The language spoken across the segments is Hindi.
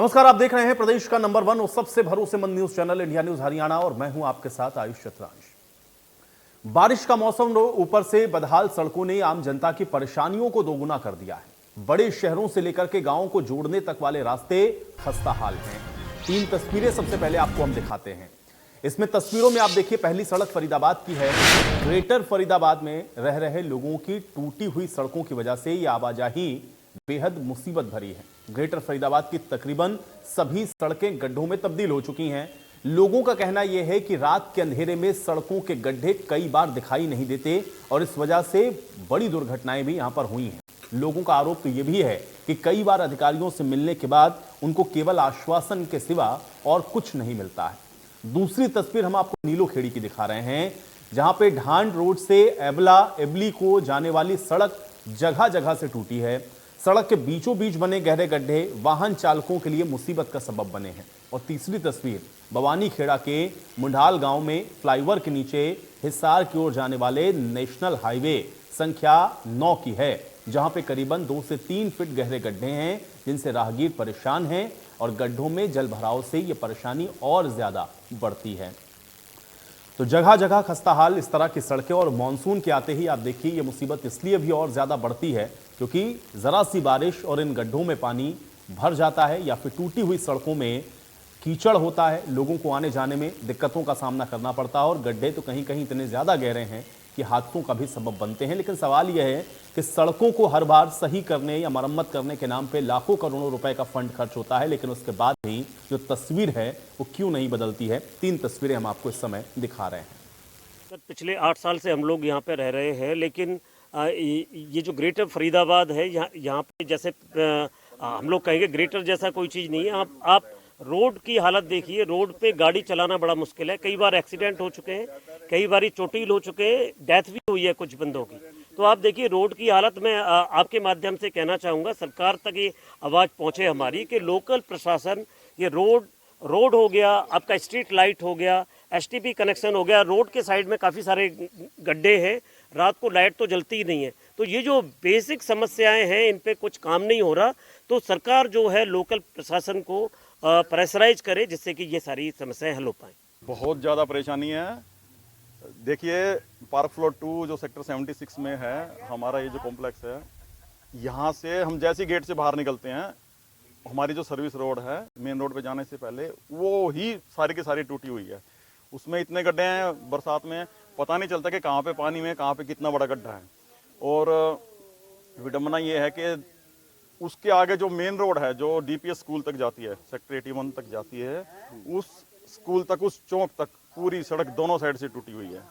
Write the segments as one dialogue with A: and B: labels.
A: नमस्कार, आप देख रहे हैं प्रदेश का नंबर 1 और सबसे भरोसेमंद news channel India news Haryana और मैं हूं आपके साथ आयुष चतुरांश। बारिश का मौसम ऊपर से बदहाल सड़कों ने आम जनता की परेशानियों को दोगुना कर दिया है। बड़े शहरों से लेकर के गांवों को जोड़ने तक वाले रास्ते खस्ताहाल हैं। 3 तस्वीरें सबसे पहले आपको हम दिखाते हैं। इसमें तस्वीरों में आप देखिए, पहली सड़क फरीदाबाद की है। ग्रेटर फरीदाबाद में रह रहे लोगों की टूटी हुई सड़कों की वजह से यह आवाजाही बेहद मुसीबत भरी है। ग्रेटर फरीदाबाद की तकरीबन सभी सड़कें गड्ढों में तब्दील हो चुकी हैं। लोगों का कहना यह है कि रात के अंधेरे में सड़कों के गड्ढे कई बार दिखाई नहीं देते और इस वजह से बड़ी दुर्घटनाएं भी यहां पर हुई हैं। लोगों का आरोप तो यह भी है कि कई बार अधिकारियों से मिलने के बाद उनको केवल आश्वासन के सिवा और कुछ नहीं मिलता है। दूसरी तस्वीर हम आपको नीलोखेड़ी की दिखा रहे हैं, जहां पे ढांड रोड से एबली को जाने वाली सड़क जगह जगह से टूटी है। सड़क के बीचों बीच बने गहरे गड्ढे वाहन चालकों के लिए मुसीबत का सबब बने हैं। और तीसरी तस्वीर भवानी खेड़ा के मुंडाल गांव में फ्लाईओवर के नीचे हिसार की ओर जाने वाले नेशनल हाईवे संख्या 9 की है, जहां पे करीबन 2 से 3 फीट गहरे गड्ढे हैं, जिनसे राहगीर परेशान हैं और गड्ढों में जल भराव से यह परेशानी और ज्यादा बढ़ती है। तो जगह जगह खस्ताहाल इस तरह की सड़कें, और मानसून के आते ही आप देखिए ये मुसीबत इसलिए भी और ज्यादा बढ़ती है क्योंकि जरा सी बारिश और इन गड्ढों में पानी भर जाता है या फिर टूटी हुई सड़कों में कीचड़ होता है। लोगों को आने जाने में दिक्कतों का सामना करना पड़ता है और गड्ढे तो कहीं कहीं इतने ज्यादा गहरे हैं कि हादसों का भी सबब बनते हैं। लेकिन सवाल यह है कि सड़कों को हर बार सही करने या मरम्मत करने के नाम पे लाखों करोड़ों रुपए का फंड खर्च होता है, लेकिन उसके बाद भी जो तस्वीर है वो क्यों नहीं बदलती है। 3 तस्वीरें हम आपको इस समय दिखा रहे हैं।
B: सर, पिछले 8 साल से हम लोग यहाँ पे रह रहे हैं, लेकिन ये जो ग्रेटर फरीदाबाद है, यहाँ पे जैसे हम लोग कहेंगे ग्रेटर जैसा कोई चीज़ नहीं है। आप रोड की हालत देखिए, रोड पे गाड़ी चलाना बड़ा मुश्किल है। कई बार एक्सीडेंट हो चुके हैं, कई बार चोटिल हो चुके हैं, डेथ भी हुई है कुछ बंदों की। तो आप देखिए रोड की हालत में आपके माध्यम से कहना चाहूँगा सरकार तक ये आवाज़ पहुँचे हमारी कि लोकल प्रशासन ये रोड हो गया, आपका स्ट्रीट लाइट हो गया, एसटीपी कनेक्शन हो गया, रोड के साइड में काफ़ी सारे गड्ढे हैं, रात को लाइट तो जलती ही नहीं है। तो ये जो बेसिक समस्याएं हैं इन पे कुछ काम नहीं हो रहा। तो सरकार जो है लोकल प्रशासन को प्रेशराइज करे जिससे कि ये सारी समस्याएं हल हो पाएँ।
C: बहुत ज़्यादा परेशानी है। देखिए पार्क फ्लोर 2 जो सेक्टर 76 में है हमारा ये जो कॉम्प्लेक्स है, यहाँ से हम जैसे गेट से बाहर निकलते हैं, हमारी जो सर्विस रोड है मेन रोड पे जाने से पहले वो ही सारी की सारी टूटी हुई है। उसमें इतने गड्ढे हैं, बरसात में पता नहीं चलता कि कहाँ पे पानी में कहाँ पे कितना बड़ा गड्ढा है। और विडंबना ये है कि उसके आगे जो मेन रोड है जो डीपीएस स्कूल तक जाती है, सेक्टर 81 तक जाती है, उस स्कूल तक, उस चौक तक पूरी सड़क दोनों साइड से टूटी हुई है।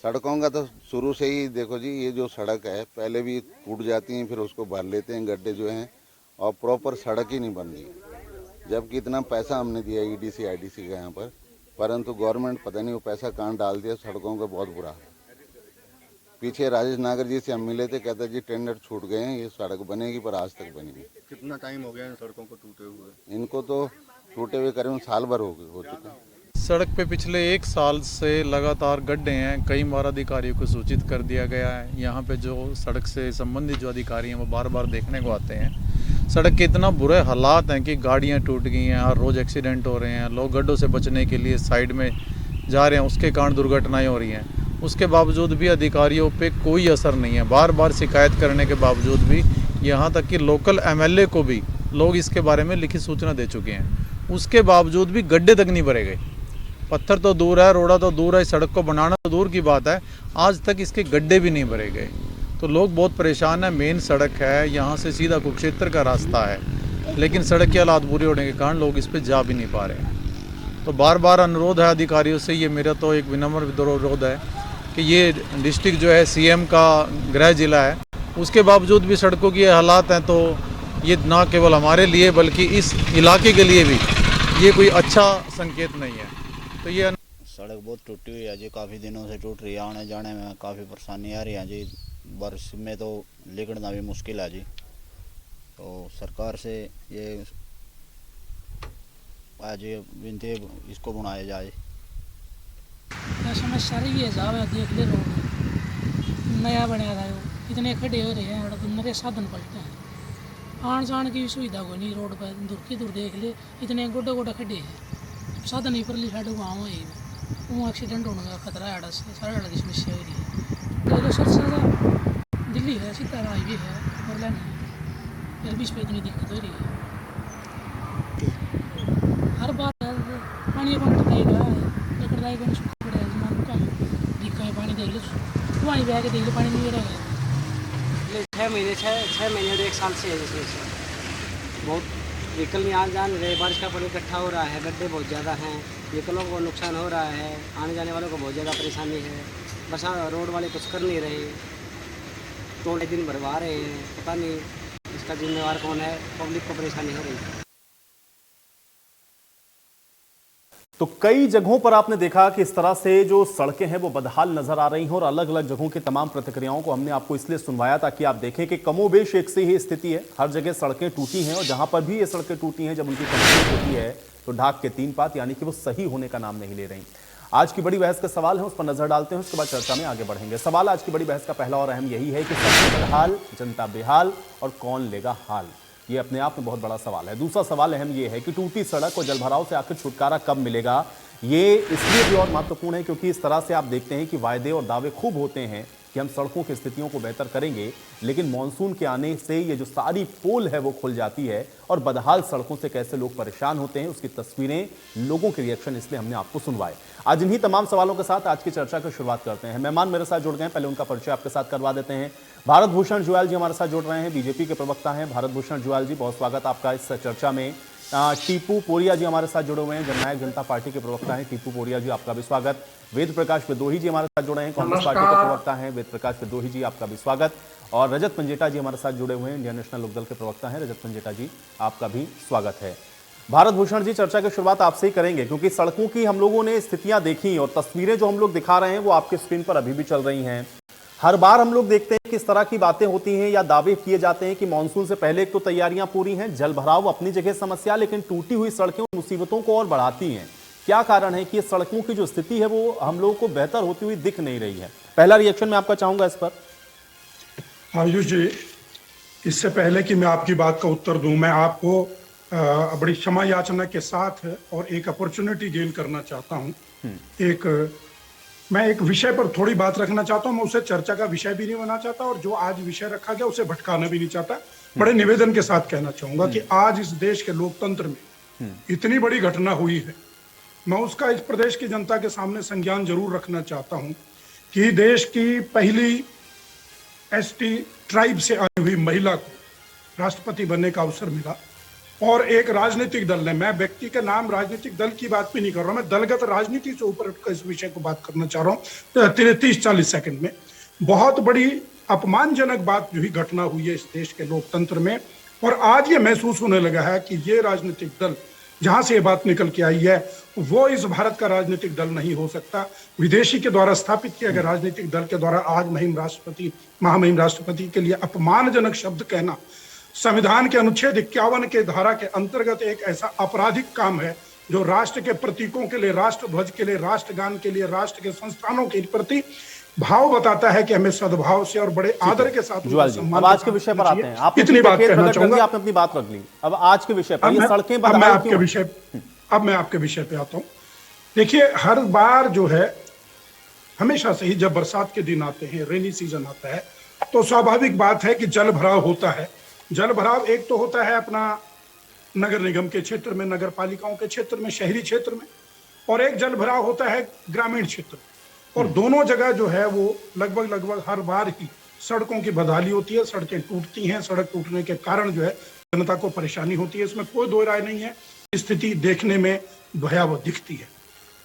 D: सड़कों का तो शुरू से ही देखो जी, ये जो सड़क है पहले भी टूट जाती हैं, फिर उसको भर लेते हैं गड्ढे जो हैं, और प्रॉपर सड़क ही नहीं बन रही। जबकि इतना पैसा हमने दिया ईडीसी आईडीसी का यहाँ पर, परंतु गवर्नमेंट पता नहीं वो पैसा कहाँ डाल दिया। सड़कों का बहुत बुरा है। पीछे राजेश नागर जी से हम मिले थे, कहते जी टेंडर छूट गए हैं, ये सड़क बनेगी, पर आज तक बनी नहीं।
E: कितना टाइम हो गया इन सड़कों को टूटे हुए?
D: इनको तो टूटे हुए करीबन साल भर हो चुके हैं।
F: सड़क पे पिछले 1 साल से लगातार गड्ढे हैं। कई बार अधिकारियों को सूचित कर दिया गया है। यहाँ पे जो सड़क से संबंधित जो अधिकारी हैं वो बार बार देखने को आते हैं। सड़क के इतना बुरे हालात हैं कि गाड़ियाँ टूट गई हैं, हर रोज़ एक्सीडेंट हो रहे हैं। लोग गड्ढों से बचने के लिए साइड में जा रहे हैं, उसके कारण दुर्घटनाएँ हो रही हैं। उसके बावजूद भी अधिकारियों पे कोई असर नहीं है। बार बार शिकायत करने के बावजूद भी, यहाँ तक कि लोकल एमएलए को भी लोग इसके बारे में लिखित सूचना दे चुके हैं, उसके बावजूद भी गड्ढे तक नहीं भरे गए। पत्थर तो दूर है, रोड़ा तो दूर है, सड़क को बनाना तो दूर की बात है, आज तक इसके गड्ढे भी नहीं भरे गए। तो लोग बहुत परेशान हैं। मेन सड़क है, यहाँ से सीधा कुरुक्षेत्र का रास्ता है, लेकिन सड़क की हालात बुरी होने के कारण लोग इस पर जा भी नहीं पा रहे हैं। तो बार बार अनुरोध है अधिकारियों से, ये मेरा तो एक विनम्र अनुरोध है कि ये डिस्ट्रिक्ट जो है सीएम का गृह जिला है, उसके बावजूद भी सड़कों की हालात हैं। तो ये ना केवल हमारे लिए बल्कि इस इलाके के लिए भी ये कोई अच्छा संकेत नहीं है। तो ये
G: सड़क बहुत टूटी हुई है जी, काफ़ी दिनों से टूट रही है। आने जाने में काफ़ी परेशानी आ रही है जी। बारिश में तो निकलना भी मुश्किल है जी। तो सरकार से ये आज विनती इसको बनाया जाए।
H: समस्या रही है साहब, देख ले रोड नया बनाया था, इतने खड्डे हो रहे हैं, मेरे साधन पलटे हैं। आन जान की सुविधा कोई नहीं, रोड पर दूर की दूर देख ले इतने गोडे गोडे खड्डे हैं, साधन नहीं, परली साइड गाँव है, वो एक्सीडेंट होने का खतरा है, सारा की समस्या हो रही है। तो सबसे दिल्ली है, सीधा हाईवे है और लाइन है, फिर भी इस पर इतनी दिक्कत हो रही है। हर बार पानी को कटेगा, कटाई को सूखा पड़ेगा, जमान का दिक्कत है, पानी देख लो, पानी बह के देख लो, पानी नहीं रहेगा।
I: 6 महीने और 1 साल से है, जैसे बहुत व्हीकल में आने जान रहे, बारिश का पानी इकट्ठा हो रहा है, गड्ढे बहुत ज़्यादा हैं, व्हीकलों को नुकसान हो रहा है, आने जाने वालों को बहुत ज़्यादा परेशानी है। बरसात रोड वाले कुछ कर नहीं रहे, टोल दिन भरवा रहे हैं, पता नहीं इसका जिम्मेवार कौन है, पब्लिक को परेशानी हो रही है।
A: तो कई जगहों पर आपने देखा कि इस तरह से जो सड़कें हैं वो बदहाल नजर आ रही हैं और अलग अलग जगहों की तमाम प्रतिक्रियाओं को हमने आपको इसलिए सुनवाया ताकि आप देखें कि कमोबेश एक से ही स्थिति है। हर जगह सड़कें टूटी हैं और जहां पर भी ये सड़कें टूटी हैं, जब उनकी कंप्लीट होती है तो ढाक के 3 पात, यानी कि वो सही होने का नाम नहीं ले रही। आज की बड़ी बहस का सवाल है, उस पर नजर डालते हैं, उसके बाद चर्चा में आगे बढ़ेंगे। सवाल आज की बड़ी बहस का पहला और अहम यही है कि सड़कें बदहाल, जनता बेहाल और कौन लेगा हाल। ये अपने आप में बहुत बड़ा सवाल है। दूसरा सवाल अहम ये है कि टूटी सड़क और जलभराव से आखिर छुटकारा कब मिलेगा। ये इसलिए भी और महत्वपूर्ण है क्योंकि इस तरह से आप देखते हैं कि वायदे और दावे खूब होते हैं कि हम सड़कों की स्थितियों को बेहतर करेंगे, लेकिन मॉनसून के आने से ये जो सारी पोल है वो खुल जाती है और बदहाल सड़कों से कैसे लोग परेशान होते हैं उसकी तस्वीरें, लोगों के रिएक्शन, इसलिए हमने आपको सुनवाए। आज इन्हीं तमाम सवालों के साथ आज की चर्चा की शुरुआत करते हैं। मेहमान मेरे साथ जुड़ गए हैं, पहले उनका परिचय आपके साथ करवा देते हैं। भारत भूषण जुयाल जी हमारे साथ जुड़ रहे हैं, बीजेपी के प्रवक्ता हैं। भारत भूषण जुयाल जी, बहुत स्वागत आपका इस चर्चा में। टीपू पोरिया जी हमारे साथ जुड़े हुए हैं, जननायक जनता पार्टी के प्रवक्ता हैं। टीपू पोरिया जी, आपका भी स्वागत। वेद प्रकाश विद्रोही जी हमारे साथ जुड़े हैं, कांग्रेस पार्टी के प्रवक्ता हैं। वेद प्रकाश विद्रोही जी, आपका भी स्वागत। और रजत पंजेटा जी हमारे साथ जुड़े हुए हैं, इंडियन नेशनल लोकदल के प्रवक्ता हैं। रजत पंजेटा जी, आपका भी स्वागत है। भारत भूषण जी, चर्चा की शुरुआत आपसे ही करेंगे क्योंकि सड़कों की हम लोगों ने स्थितियां देखी और तस्वीरें जो हम लोग दिखा रहे हैं वो आपके स्क्रीन पर अभी भी चल रही हैं। हर बार हम लोग देखते हैं कि इस तरह की बातें होती हैं या दावे किए जाते हैं कि मानसून से पहले एक तो तैयारियां पूरी हैं, जल भराव अपनी जगह समस्या, लेकिन टूटी हुई सड़कें मुसीबतों को और बढ़ाती हैं। क्या कारण है कि ये सड़कों की जो स्थिति है वो हम लोगों को बेहतर होती हुई दिख नहीं रही है? पहला रिएक्शन मैं आपका चाहूंगा इस पर।
J: आयुष जी, इससे पहले कि मैं आपकी बात का उत्तर दूं, मैं आपको बड़ी क्षमा याचना के साथ और एक अपॉर्चुनिटी गेन करना चाहता हूं। मैं एक विषय पर थोड़ी बात रखना चाहता हूं। मैं उसे चर्चा का विषय भी नहीं बनना चाहता और जो आज विषय रखा गया उसे भटकाना भी नहीं चाहता। बड़े निवेदन के साथ कहना चाहूंगा कि आज इस देश के लोकतंत्र में इतनी बड़ी घटना हुई है, मैं उसका इस प्रदेश की जनता के सामने संज्ञान जरूर रखना चाहता हूं कि देश की पहली एसटी ट्राइब से आई हुई महिला को राष्ट्रपति बनने का अवसर मिला और एक राजनीतिक दल ने, मैं व्यक्ति के नाम राजनीतिक दल की बात भी नहीं कर रहा, मैं दलगत राजनीति से ऊपर इस विषय को बात करना चाह रहा हूँ 30-40 सेकंड में। बहुत बड़ी अपमानजनक बात जो ही घटना हुई है इस देश के लोकतंत्र में और आज ये महसूस होने लगा है कि ये राजनीतिक दल जहां से ये बात निकल के आई है वो इस भारत का राजनीतिक दल नहीं हो सकता। विदेशी के द्वारा स्थापित किए गए राजनीतिक दल के द्वारा आज महामहिम राष्ट्रपति के लिए अपमानजनक शब्द कहना संविधान के अनुच्छेद 51 के धारा के अंतर्गत एक ऐसा आपराधिक काम है जो राष्ट्र के प्रतीकों के लिए, राष्ट्रध्वज के लिए, राष्ट्रगान के लिए, राष्ट्र के संस्थानों के प्रति भाव बताता है कि हमें सद्भाव से और बड़े आदर के साथ
A: जुयाल जी, अब आज के विषय पर आते हैं। आप
J: इतनी बात कहना चाहूंगा,
A: आपने अपनी बात रख ली। अब आज के विषय पर, ये सड़कें
J: अब मैं आपके विषय पे आता हूं। देखिए, हर बार जो है हमेशा से ही जब बरसात के दिन आते हैं, रेनी सीजन आता है, तो स्वाभाविक बात है कि जल भराव होता है। जल भराव एक तो होता है अपना नगर निगम के क्षेत्र में, नगर पालिकाओं के क्षेत्र में, शहरी क्षेत्र में, और एक जल भराव होता है ग्रामीण क्षेत्र में। और दोनों जगह जो है वो लगभग हर बार ही सड़कों की बदहाली होती है, सड़कें टूटती हैं। सड़क टूटने के कारण जो है जनता को परेशानी होती है, इसमें कोई दो राय नहीं है। स्थिति देखने में भयावह दिखती है।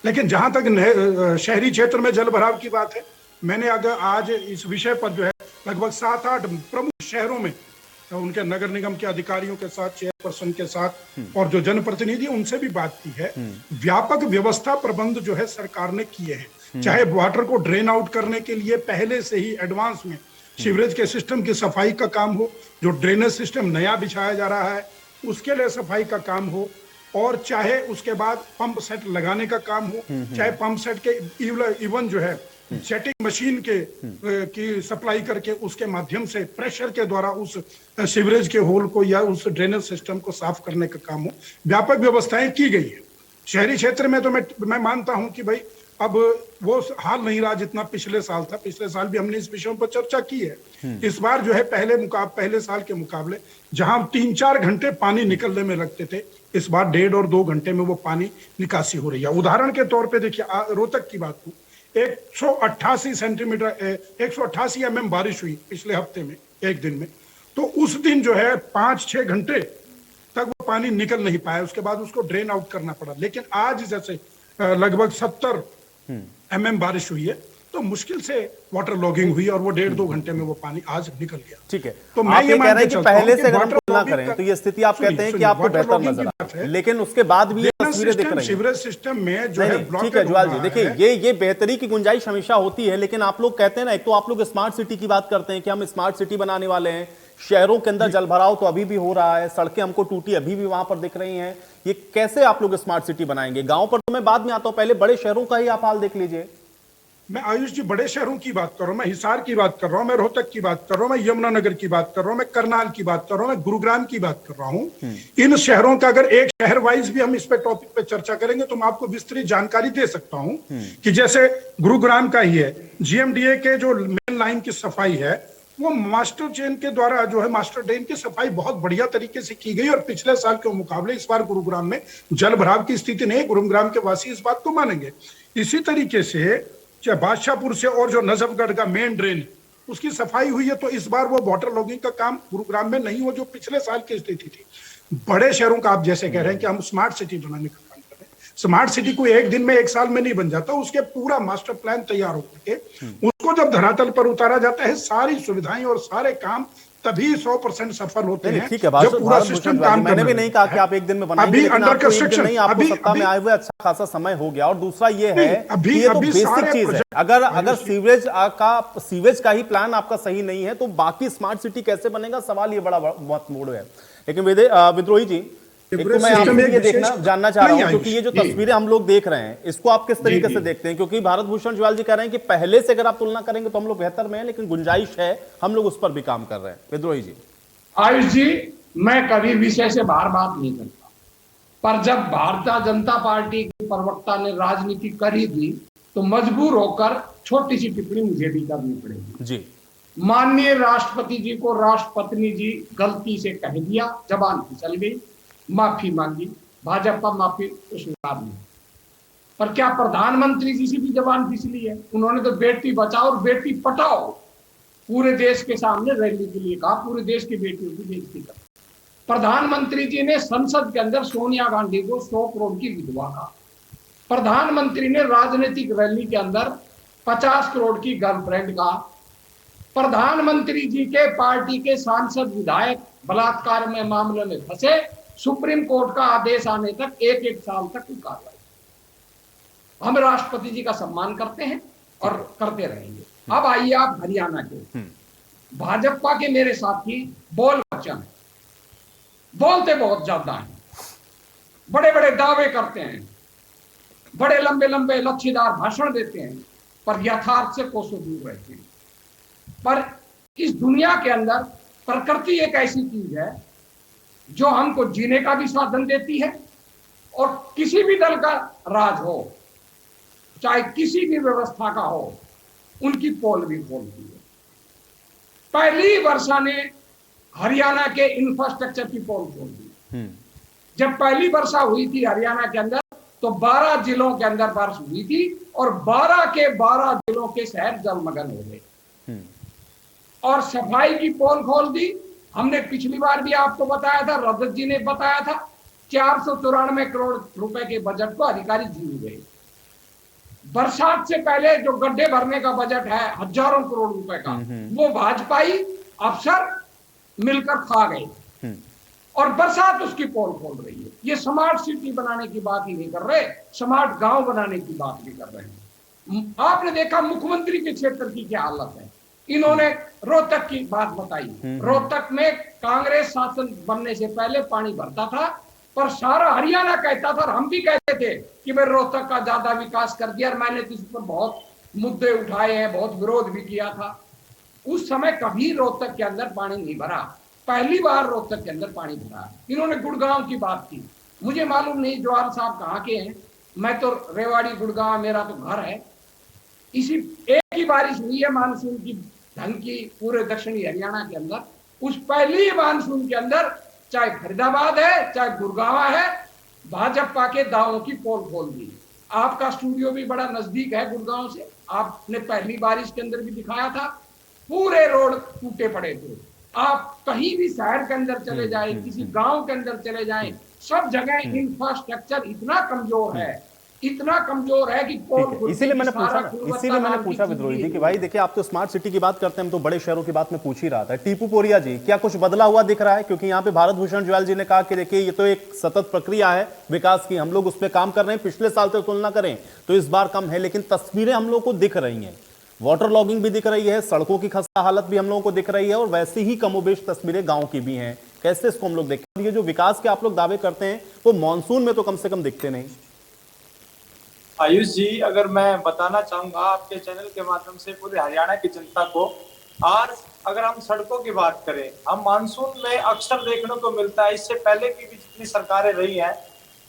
J: लेकिन जहां तक शहरी क्षेत्र में जल भराव की बात है, मैंने अगर आज इस विषय पर जो है लगभग 7-8 प्रमुख शहरों में उनके नगर निगम के अधिकारियों के साथ, चेयरपर्सन के साथ और जो जनप्रतिनिधि उनसे भी बात की है। व्यापक व्यवस्था प्रबंध जो है सरकार ने किए हैं, चाहे वाटर को ड्रेन आउट करने के लिए पहले से ही एडवांस में सीवरेज के सिस्टम की सफाई का काम हो, जो ड्रेनेज सिस्टम नया बिछाया जा रहा है उसके लिए सफाई का काम हो, और चाहे उसके बाद पंप सेट लगाने का काम हो, चाहे पंप सेट के इवन जो है जेटिंग मशीन के की सप्लाई करके उसके माध्यम से प्रेशर के द्वारा उस सीवरेज के होल को या उस ड्रेनेज सिस्टम को साफ करने का काम हो, व्यापक व्यवस्थाएं की गई है। शहरी क्षेत्र में तो मैं मानता हूं कि भाई अब वो हाल नहीं रहा जितना पिछले साल था। पिछले साल भी हमने इस विषयों पर चर्चा की है। इस बार जो है पहले साल के मुकाबले जहां 3-4 घंटे पानी निकलने में लगते थे, इस बार 1.5 और 2 घंटे में वो पानी निकासी हो रही है। उदाहरण के तौर पे देखिए, रोहतक की बात 188 सेंटीमीटर 188 mm बारिश हुई पिछले हफ्ते में, एक दिन में। तो उस दिन जो है 5-6 घंटे तक वो पानी निकल नहीं पाया, उसके बाद उसको ड्रेन आउट करना पड़ा। लेकिन आज जैसे लगभग 70 mm बारिश हुई है, तो मुश्किल से वाटर लॉगिंग हुई और वो 1.5-2 घंटे में वो पानी आज निकल गया।
A: ठीक है,
J: तो
A: मैं ये कह रहे हैं कि पहले से अगर हम
J: वाटर
A: तुलना
J: लॉगिंग
A: करें तो ये स्थिति आप कहते हैं कि आपको बेहतर नजर आ, लेकिन उसके बाद भी ये तस्वीरें दिख रही हैं।
J: सीवरेज सिस्टम में जो है
A: ठीक है ज्वाल जी, देखिए ये बेहतरी की गुंजाइश हमेशा होती है, लेकिन आप लोग कहते हैं ना, एक तो आप लोग स्मार्ट सिटी की बात करते हैं कि हम स्मार्ट सिटी बनाने वाले हैं, शहरों के अंदर जलभराव तो अभी भी हो रहा है, सड़कें हमको टूटी अभी भी वहां पर दिख रही हैं। ये कैसे आप लोग स्मार्ट सिटी बनाएंगे? गांव पर तो मैं बाद में आता हूं, पहले बड़े शहरों का ही आप हाल देख लीजिए।
J: मैं आयुष जी बड़े शहरों की बात कर रहा हूं, मैं हिसार की बात कर रहा हूं, मैं रोहतक की बात कर रहा हूं, मैं यमुनानगर की बात कर रहा हूं, मैं करनाल की बात कर रहा हूं, मैं गुरुग्राम की बात कर रहा हूं। इन शहरों का अगर एक शहर वाइज भी हम इस पे टॉपिक पे चर्चा करेंगे तो मैं आपको विस्तृत जानकारी दे सकता हूं कि जैसे गुरुग्राम का ही है, GMDA के जो मेन लाइन की सफाई है वो मास्टर चेन के द्वारा जो है मास्टर ड्रेन की सफाई बहुत बढ़िया तरीके से की गई और पिछले साल के मुकाबले इस बार गुरुग्राम में जल भराव की स्थिति नहीं। गुरुग्राम के वासी इस बात को मानेंगे। इसी तरीके से चाहे बादशाहपुर से और जो नजफगढ़ का मेन ड्रेन उसकी सफाई हुई है, तो इस बार वो वाटर लॉगिंग का काम गुरुग्राम में नहीं हो जो पिछले साल की स्थिति थी। बड़े शहरों का आप जैसे कह रहे हैं कि हम स्मार्ट सिटी बनाने का काम कर रहे हैं, स्मार्ट सिटी को एक दिन में, एक साल में नहीं बन जाता, उसके पूरा मास्टर प्लान तैयार होकर के उसको जब धरातल पर उतारा जाता है, सारी सुविधाएं और सारे काम तभी 100% सफल होते हैं।
A: ठीक है,
J: जब पूरा सिस्टम काम
A: मैंने भी नहीं कहा कि आप एक दिन में बनाएंगे,
J: अभी
A: लेकिन
J: अंडर
A: आपको एक दिन
J: कंस्ट्रक्शन
A: नहीं, आपको सत्ता में आए हुए अच्छा खासा समय हो गया। और दूसरा ये है कि ये तो बेसिक चीज है, अगर सीवेज का ही प्लान आपका सही नहीं है तो बाकी स्मार्ट सिटी कैसे बनेगा, सवाल ये बड़ा महत्वपूर्ण है। लेकिन विद्रोही जी, एक तो मैं आपसे ये जानना चाह रहा हूं, क्योंकि ये जो तस्वीरें हम लोग देख रहे हैं इसको आप किस तरीके से देखते हैं? क्योंकि भारत भूषण ज्वाल जी कह रहे हैं कि पहले से अगर आप तुलना करेंगे तो हम लोग बेहतर में हैं, लेकिन गुंजाइश है, हम लोग उस पर भी काम कर रहे हैं। विद्रोही जी।
K: आयुष जी, मैं कभी विषय से बाहर बात नहीं करता, पर जब भारतीय जनता पार्टी के प्रवक्ता ने राजनीति करी थी तो मजबूर होकर छोटी सी टिप्पणी मुझे भी करनी पड़ेगी जी। माननीय राष्ट्रपति जी को राष्ट्रपत्नी जी गलती से कह दिया, जबान फिसल गई, माफी मांगी, भाजपा माफी स्वीकार नहीं। पर क्या प्रधानमंत्री जी से भी जबान फिसली है? उन्होंने तो बेटी बचाओ और बेटी पटाओ पूरे देश के सामने रैली के लिए कहा, पूरे देश की बेटियों की बेइज्जती कर। प्रधानमंत्री जी ने संसद के अंदर सोनिया गांधी को 100 करोड़ की विधवा कहा। प्रधानमंत्री ने राजनीतिक रैली के अंदर 50 करोड़ की गर्लफ्रेंड कहा। प्रधानमंत्री जी के पार्टी के सांसद विधायक बलात्कार में मामले में फंसे, सुप्रीम कोर्ट का आदेश आने तक 1-1 साल तक की कार्रवाई। हम राष्ट्रपति जी का सम्मान करते हैं और करते रहेंगे। अब आइए आप हरियाणा के भाजपा के मेरे साथी बोल बच्चन है, बोलते बहुत ज्यादा हैं, बड़े बड़े दावे करते हैं, बड़े लंबे लंबे लच्छीदार भाषण देते हैं, पर यथार्थ से कोसों दूर रहते हैं। पर इस दुनिया के अंदर प्रकृति एक ऐसी चीज है जो हमको जीने का भी साधन देती है, और किसी भी दल का राज हो, चाहे किसी भी व्यवस्था का हो, उनकी पोल भी खोलती है। पहली वर्षा ने हरियाणा के इंफ्रास्ट्रक्चर की पोल खोल दी। जब पहली वर्षा हुई थी हरियाणा के अंदर तो 12 जिलों के अंदर बारिश हुई थी और 12 के 12 जिलों के शहर जलमग्न हो गए और सफाई की पोल खोल दी। हमने पिछली बार भी आपको बताया था, रजत जी ने बताया था, 494 करोड़ रुपए के बजट को अधिकारी जीत गए। बरसात से पहले जो गड्ढे भरने का बजट है हजारों करोड़ रुपए का, वो भाजपाई अफसर मिलकर खा गए और बरसात उसकी पोल खोल रही है। ये स्मार्ट सिटी बनाने की बात ही नहीं कर रहे, स्मार्ट गांव बनाने की बात भी कर रहे हैं। आपने देखा मुख्यमंत्री के क्षेत्र की क्या हालत है। इन्होंने रोहतक की बात बताई। रोहतक में कांग्रेस शासन बनने से पहले पानी भरता था, पर सारा हरियाणा कहता था और हम भी कहते थे कि मैं रोहतक का ज्यादा विकास कर दिया और मैंने तो इस पर बहुत मुद्दे उठाए हैं, बहुत विरोध भी किया था। उस समय कभी रोहतक के अंदर पानी नहीं भरा, पहली बार रोहतक के अंदर पानी भरा। इन्होंने गुड़गांव की बात की, मुझे मालूम नहीं जवाहर साहब कहाँ के हैं, मैं तो रेवाड़ी गुड़गांव मेरा तो घर है। इसी एक ही बारिश हुई है मानसून की ढंग की पूरे दक्षिणी हरियाणा के अंदर, उस पहली मानसून के अंदर चाहे फरीदाबाद है चाहे गुड़गांव है, भाजपा के दावों की पोल खोल दी। आपका स्टूडियो भी बड़ा नजदीक है गुड़गांव से, आपने पहली बारिश के अंदर भी दिखाया था, पूरे रोड टूटे पड़े थे। आप कहीं भी शहर के अंदर चले जाए, किसी गांव के अंदर चले जाए, सब जगह इंफ्रास्ट्रक्चर इतना कमजोर है, इतना कमजोर है कि
A: इसीलिए मैंने पूछा विद्रोही जी कि भाई देखिए, आप तो स्मार्ट सिटी की बात करते हैं, हम तो बड़े शहरों की बात में पूछ ही रहा था। टीपू पोरिया जी, क्या कुछ बदला हुआ दिख रहा है? क्योंकि यहाँ पे भारत भूषण ज्वाल जी ने कहा कि देखिए ये तो एक सतत प्रक्रिया है विकास की, हम लोग उस पर काम कर रहे हैं, पिछले साल से तुलना करें तो इस बार कम है, लेकिन तस्वीरें हम लोग को दिख रही हैं, वाटर लॉगिंग भी दिख रही है, सड़कों की खस्ता हालत भी हम लोगों को दिख रही है, और वैसे ही कमोबेश तस्वीरें गांव की भी हैं। कैसे इसको हम लोग देखें? ये जो विकास के आप लोग दावे करते हैं वो मानसून में तो कम से कम दिखते नहीं।
L: आयुष जी, अगर मैं बताना चाहूंगा आपके चैनल के माध्यम से पूरे हरियाणा की जनता को, आज अगर हम सड़कों की बात करें, हम मानसून में अक्सर देखने को मिलता है, इससे पहले की भी जितनी सरकारें रही हैं,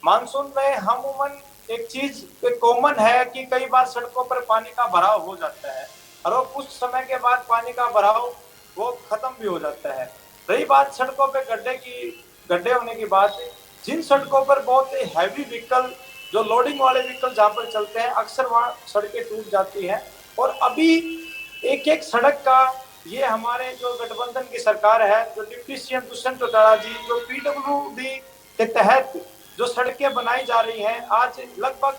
L: मानसून में हम उमन एक चीज कॉमन है कि कई बार सड़कों पर पानी का भराव हो जाता है और वो कुछ समय के बाद पानी का भराव वो खत्म भी हो जाता है। रही बात सड़कों पे गड्ढे होने की बात, जिन सड़कों पर बहुत हैवी व्हीकल, जो लोडिंग वाले व्हीकल जहाँ पर चलते हैं, अक्सर वहाँ सड़कें टूट जाती हैं। और अभी एक एक सड़क का ये हमारे जो गठबंधन की सरकार है, जो डिप्टी सीएम दुष्यंत चौटाला जी, जो पीडब्ल्यूडी के तहत जो सड़कें बनाई जा रही हैं, आज लगभग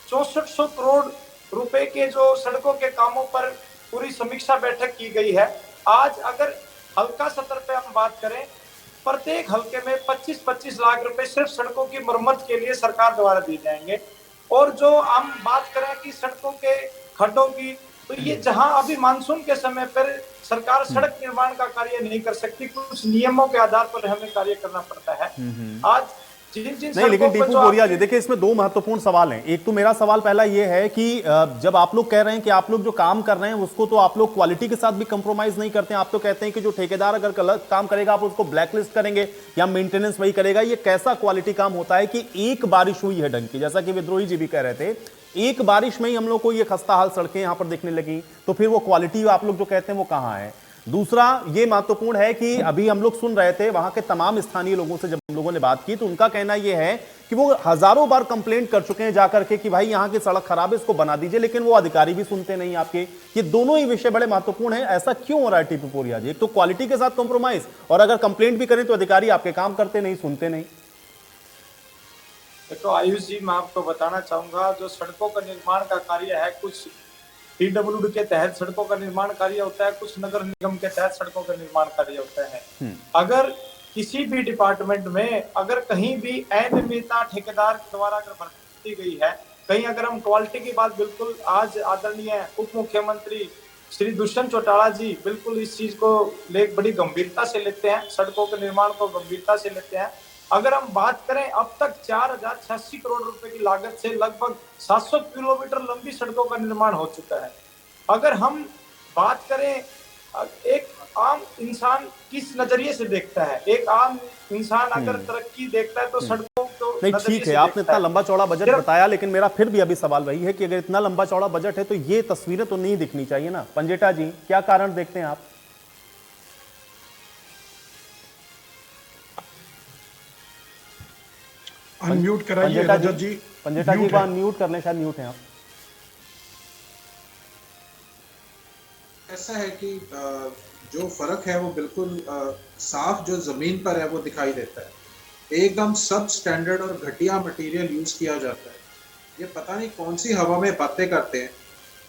L: 6400 करोड़ रुपए के जो सड़कों के कामों पर पूरी समीक्षा बैठक की गई है। आज अगर हल्का स्तर पे हम बात करें, प्रत्येक हल्के में 25-25 लाख रुपए सिर्फ सड़कों की मरम्मत के लिए सरकार द्वारा दिए जाएंगे। और जो हम बात करें कि सड़कों के खड्डों की, तो ये जहां अभी मानसून के समय पर सरकार सड़क निर्माण का कार्य नहीं कर सकती, कुछ नियमों के आधार पर हमें कार्य करना पड़ता है। आज नहीं, लेकिन टीपू पोरिया जी देखिए, इसमें दो महत्वपूर्ण सवाल हैं। एक तो मेरा सवाल पहला ये है कि जब आप लोग कह रहे हैं कि आप लोग जो काम कर रहे हैं उसको तो आप लोग क्वालिटी के साथ भी कंप्रोमाइज नहीं करते हैं, आप तो कहते हैं कि जो ठेकेदार अगर गलत काम करेगा आप उसको ब्लैकलिस्ट करेंगे या मेंटेनेंस वही करेगा। ये कैसा क्वालिटी काम होता है कि एक बारिश हुई है ढंग की, जैसा कि विद्रोही जी भी कह रहे थे, एक बारिश में ही हम लोग को ये खस्ता हाल सड़कें यहां पर दिखने लगी, तो फिर वो क्वालिटी आप लोग जो कहते हैं वो कहां है? दूसरा ये महत्वपूर्ण है कि अभी हम लोग सुन रहे थे वहां के तमाम स्थानीय लोगों से, जब हम लोगों ने बात की तो उनका कहना यह है कि वो हजारों बार कंप्लेंट कर चुके हैं जाकर के कि भाई यहां की सड़क खराब है, इसको बना दीजिए, लेकिन वो अधिकारी भी सुनते नहीं आपके। ये दोनों ही विषय बड़े महत्वपूर्ण है। ऐसा क्यों हो रहा है टीपू पोरिया जी? एक तो क्वालिटी के साथ कॉम्प्रोमाइज, और अगर कंप्लेंट भी करें तो अधिकारी आपके काम करते नहीं, सुनते नहीं। देखो आयुष जी, मैं आपको बताना चाहूंगा, जो सड़कों का निर्माण का कार्य है, कुछ पीडब्ल्यूडी के तहत सड़कों का निर्माण कार्य होता है, कुछ नगर निगम के तहत सड़कों का निर्माण कार्य होता है। अगर किसी भी डिपार्टमेंट में अगर कहीं भी अनियमितता ठेकेदार द्वारा अगर बरती गई है, कहीं अगर हम क्वालिटी की बात, बिल्कुल आज आदरणीय उप मुख्यमंत्री श्री दुष्यंत चौटाला जी बिल्कुल इस चीज को बड़ी गंभीरता से लेते हैं, सड़कों के निर्माण को गंभीरता से लेते हैं। अगर हम बात करें, अब तक 4086 करोड़ रुपए की लागत से लगभग 700 किलोमीटर लंबी सड़कों का निर्माण हो चुका है। अगर हम बात करें, एक आम इंसान किस नजरिए से देखता है, एक आम इंसान अगर तरक्की देखता है तो सड़कों को
A: नहीं, ठीक है, आपने इतना लंबा चौड़ा बजट बताया, लेकिन मेरा फिर भी अभी सवाल वही है कि अगर इतना लंबा चौड़ा बजट है तो ये तस्वीरें तो नहीं दिखनी चाहिए ना। पंजेटा जी, क्या कारण देखते हैं आप?
J: अनम्यूट कराइए रजत जी।
A: पंजेटा जी को अनम्यूट कर लें, शायद म्यूट हैं आप।
M: ऐसा है कि जो फर्क है वो बिल्कुल साफ जो जमीन पर है वो दिखाई देता है। एकदम सब स्टैंडर्ड और घटिया मटेरियल यूज किया जाता है। ये पता नहीं कौन सी हवा में बातें करते हैं।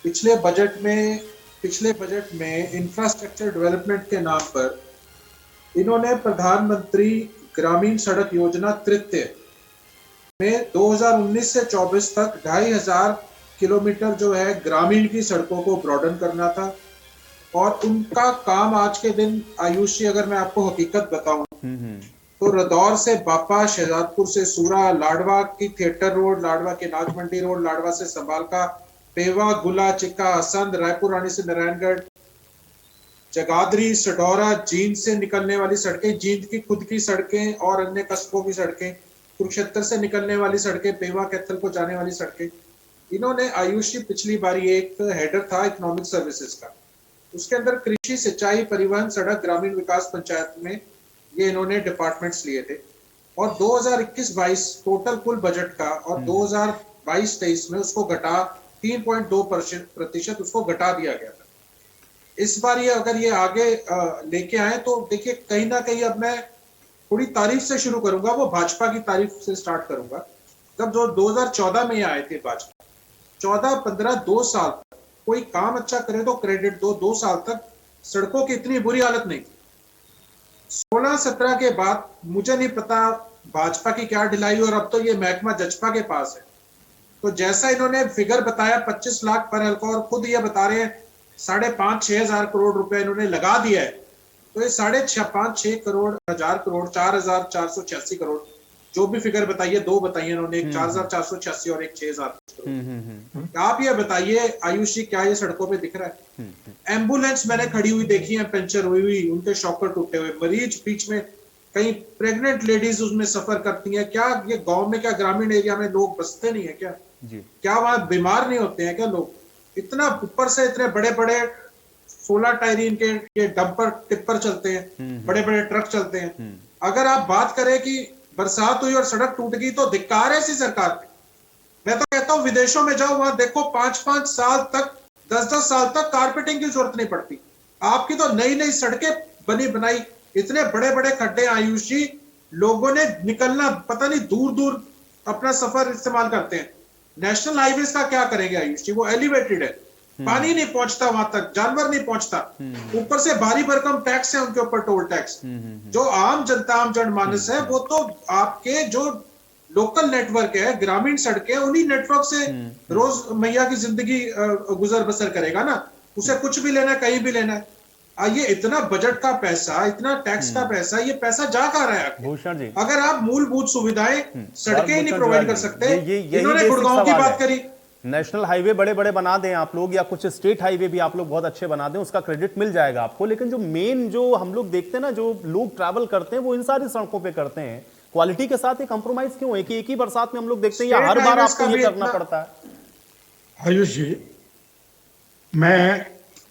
M: पिछले बजट में इंफ्रास्ट्रक्चर डेवलपमेंट के नाम पर इन्होंने प्रधानमंत्री ग्रामीण सड़क योजना तृतीय में 2019 से 24 तक 2500 किलोमीटर जो है ग्रामीण की सड़कों को ब्रॉडन करना था। और उनका काम आज के दिन, आयुष जी अगर मैं आपको हकीकत बताऊं तो रदौर से बापा, शहजादपुर से सूरा, लाडवा की थिएटर रोड, लाडवा के नाच मंडी रोड, लाडवा से संभाल का पेवा, गुला, चिक्का, हसंद, रायपुर रानी से नारायणगढ़, जगाधरी, सडौरा, जींद से निकलने वाली सड़कें, जींद की खुद की सड़कें और अन्य कस्बों की सड़कें, कुरुक्षेत्र से निकलने वाली सड़कें, पेवा कैथल को जाने वाली सड़कें। इन्होंने आयुष जी पिछली बारी एक हेडर था इकोनॉमिक सर्विसेज का, उसके अंदर कृषि, सिंचाई, परिवहन, सड़क, ग्रामीण विकास, पंचायत में ये इन्होंने डिपार्टमेंट्स लिए थे। और 2021-22 टोटल कुल बजट का और 2022-23 में उसको घटा 3.2% उसको घटा दिया गया था। इस बार ये अगर ये आगे लेके आए तो देखिए कहीं ना कहीं अब मैं थोड़ी तारीफ से शुरू करूंगा, वो भाजपा की तारीफ से स्टार्ट करूंगा। जब जो 2014 में ये आए थे भाजपा, 14-15 2 साल तक कोई काम अच्छा करे तो क्रेडिट दो, 2 साल तक सड़कों की इतनी बुरी हालत नहीं। 16-17 के बाद मुझे नहीं पता भाजपा की क्या ढिलाई, और अब तो ये महकमा जजपा के पास है। तो जैसा इन्होंने फिगर बताया 25 लाख पर हल्का, और खुद ये बता रहे हैं 5,500-6 हजार करोड़ रुपए इन्होंने लगा दिया है, तो ये 5,500-6 करोड़ 4,486 करोड़ जो भी फिगर बताइए, 2 बताइए इन्होंने, एक 4,486 और एक 6,000 करोड़। आप ये बताइए आयुष जी, क्या ये सड़कों पे दिख रहा है? एम्बुलेंस मैंने खड़ी हुई देखी है, पंचर हुई, उनके शॉकर टूटे हुए, मरीज बीच में, कहीं प्रेग्नेंट लेडीज उसमें सफर करती हैं। क्या ये गांव में, क्या ग्रामीण एरिया में लोग बसते नहीं है क्या? क्या वहां बीमार नहीं होते हैं क्या लोग? इतना ऊपर से इतने बड़े बड़े 16 टायरीन के ये डंपर टिप्पर चलते हैं, बड़े बड़े ट्रक चलते हैं। अगर आप बात करें कि बरसात हुई और सड़क टूट गई तो धिक्कार है ऐसी सरकार पे। मैं तो कहता हूं विदेशों में जाओ, वहां देखो 5-5 साल तक, 10-10 साल तक कारपेटिंग की जरूरत नहीं पड़ती। आपकी तो नई नई सड़कें बनी बनाई, इतने बड़े बड़े खड्डे आयुष जी, लोगों ने निकलना पता नहीं दूर दूर अपना सफर इस्तेमाल करते हैं। नेशनल हाईवेज का क्या करेंगे आयुष जी? वो एलिवेटेड है, पानी नहीं पहुंचता वहां तक, जानवर नहीं पहुंचता, ऊपर से भारी भरकम टैक्स है उनके ऊपर, टोल टैक्स। जो आम जनता, आम जनमानस है, वो तो आपके जो लोकल नेटवर्क है, ग्रामीण सड़कें, उन्हीं नेटवर्क से रोज मैया की जिंदगी गुजर बसर करेगा ना। उसे कुछ भी लेना, कहीं भी लेना है। ये इतना बजट का पैसा, इतना टैक्स का पैसा, ये पैसा जा कहाँ रहा है?
A: भूषण जी,
M: अगर आप मूलभूत सुविधाएं सड़कें ही नहीं प्रोवाइड कर सकते, इन्होंने गुड़गांव की बात करी,
A: नेशनल हाईवे बड़े बड़े बना दें आप लोग, या कुछ स्टेट हाईवे भी आप लोग बहुत अच्छे बना दें, उसका क्रेडिट मिल जाएगा आपको। लेकिन जो मेन, जो हम लोग देखते हैं ना, जो लोग ट्रैवल करते हैं वो इन सारी सड़कों पे करते हैं, क्वालिटी के साथ ये कंप्रोमाइज क्यों है कि एक ही बरसात में हम लोग देखते हैं या हर बार आपको ये करना पड़ता है?
J: आयुष जी, मैं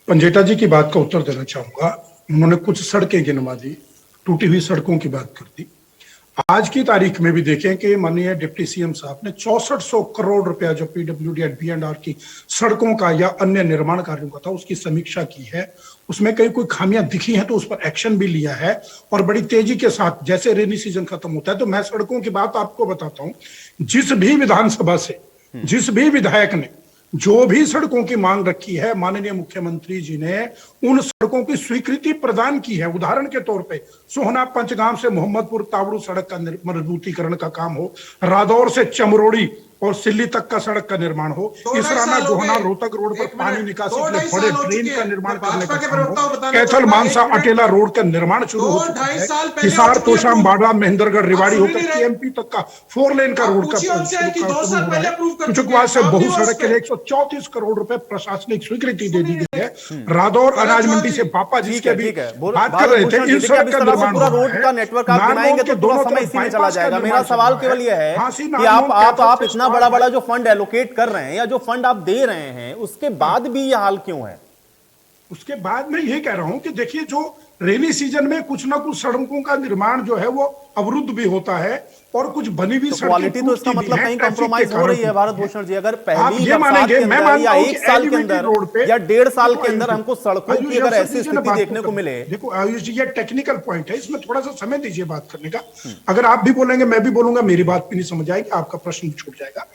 J: पंजेटा जी की बात का उत्तर देना चाहूंगा। उन्होंने कुछ सड़कें गिनवा दी, टूटी हुई सड़कों की बात कर दी। आज की तारीख में भी देखें कि माननीय डिप्टी सीएम साहब ने 6400 करोड़ रुपया जो पीडब्ल्यूडी एंड B&R की सड़कों का या अन्य निर्माण कार्यों का था, उसकी समीक्षा की है। उसमें कई कोई खामियां दिखी हैं तो उस पर एक्शन भी लिया है, और बड़ी तेजी के साथ जैसे रेनी सीजन खत्म होता है। तो मैं सड़कों की बात आपको बताता हूं, जिस भी विधानसभा से जिस भी विधायक ने जो भी सड़कों की मांग रखी है, माननीय मुख्यमंत्री जी ने उन सड़कों की स्वीकृति प्रदान की है। उदाहरण के तौर पे सोहना पंचगाम से मोहम्मदपुर तावड़ू सड़क का मजबूतीकरण का काम हो, रादौर से चमरोड़ी और सिल्ली तक का सड़क का निर्माण हो, इसराना गोहना रोहतक रोड पर पानी निकासी के लिए बड़े ड्रेन का निर्माण करने का काम हो, कैथल मानसा अटेला रोड का निर्माण शुरू हो चुका है, हिसार तोशाम बाड़ा महेंद्रगढ़ रिवाड़ी होकर केएमपी तक का 4 लेन का रोड का कुचकवाल से बहु सड़क के लिए 134 करोड़ रुपए प्रशासनिक स्वीकृति दे दी गई है। रादौर अनाज मंडी से बापा जी के भी बात कर रहे थे, इस सड़क का निर्माण
A: पूरा रोड का नेटवर्क आप बनाएंगे तो दोनों समय इसी में चला जाएगा। मेरा सवाल केवल यह है कि आप इतना बड़ा जो फंड एलोकेट कर रहे हैं या जो फंड आप दे रहे हैं, उसके बाद भी यह हाल क्यों है?
J: उसके बाद मैं ये कह रहा हूं कि देखिए, जो रेनी सीजन में कुछ ना कुछ सड़कों का निर्माण जो है वो अवरुद्ध भी होता है, और कुछ बनी हुई
A: क्वालिटी तो इसका मतलब कहीं कंप्रोमाइज हो रही है। भारत भूषण जी, अगर पहली बरसात के अंदर या 1 साल के अंदर या 1.5 साल के अंदर हमको सड़कों की अगर ऐसी स्थिति देखने को मिले।
J: देखो आयुष जी, ये टेक्निकल पॉइंट है, इसमें थोड़ा सा समय दीजिए बात करने का। अगर आप भी बोलेंगे, मैं भी बोलूंगा, मेरी बात भी नहीं समझ आएगी, आपका प्रश्न छूट जाएगा।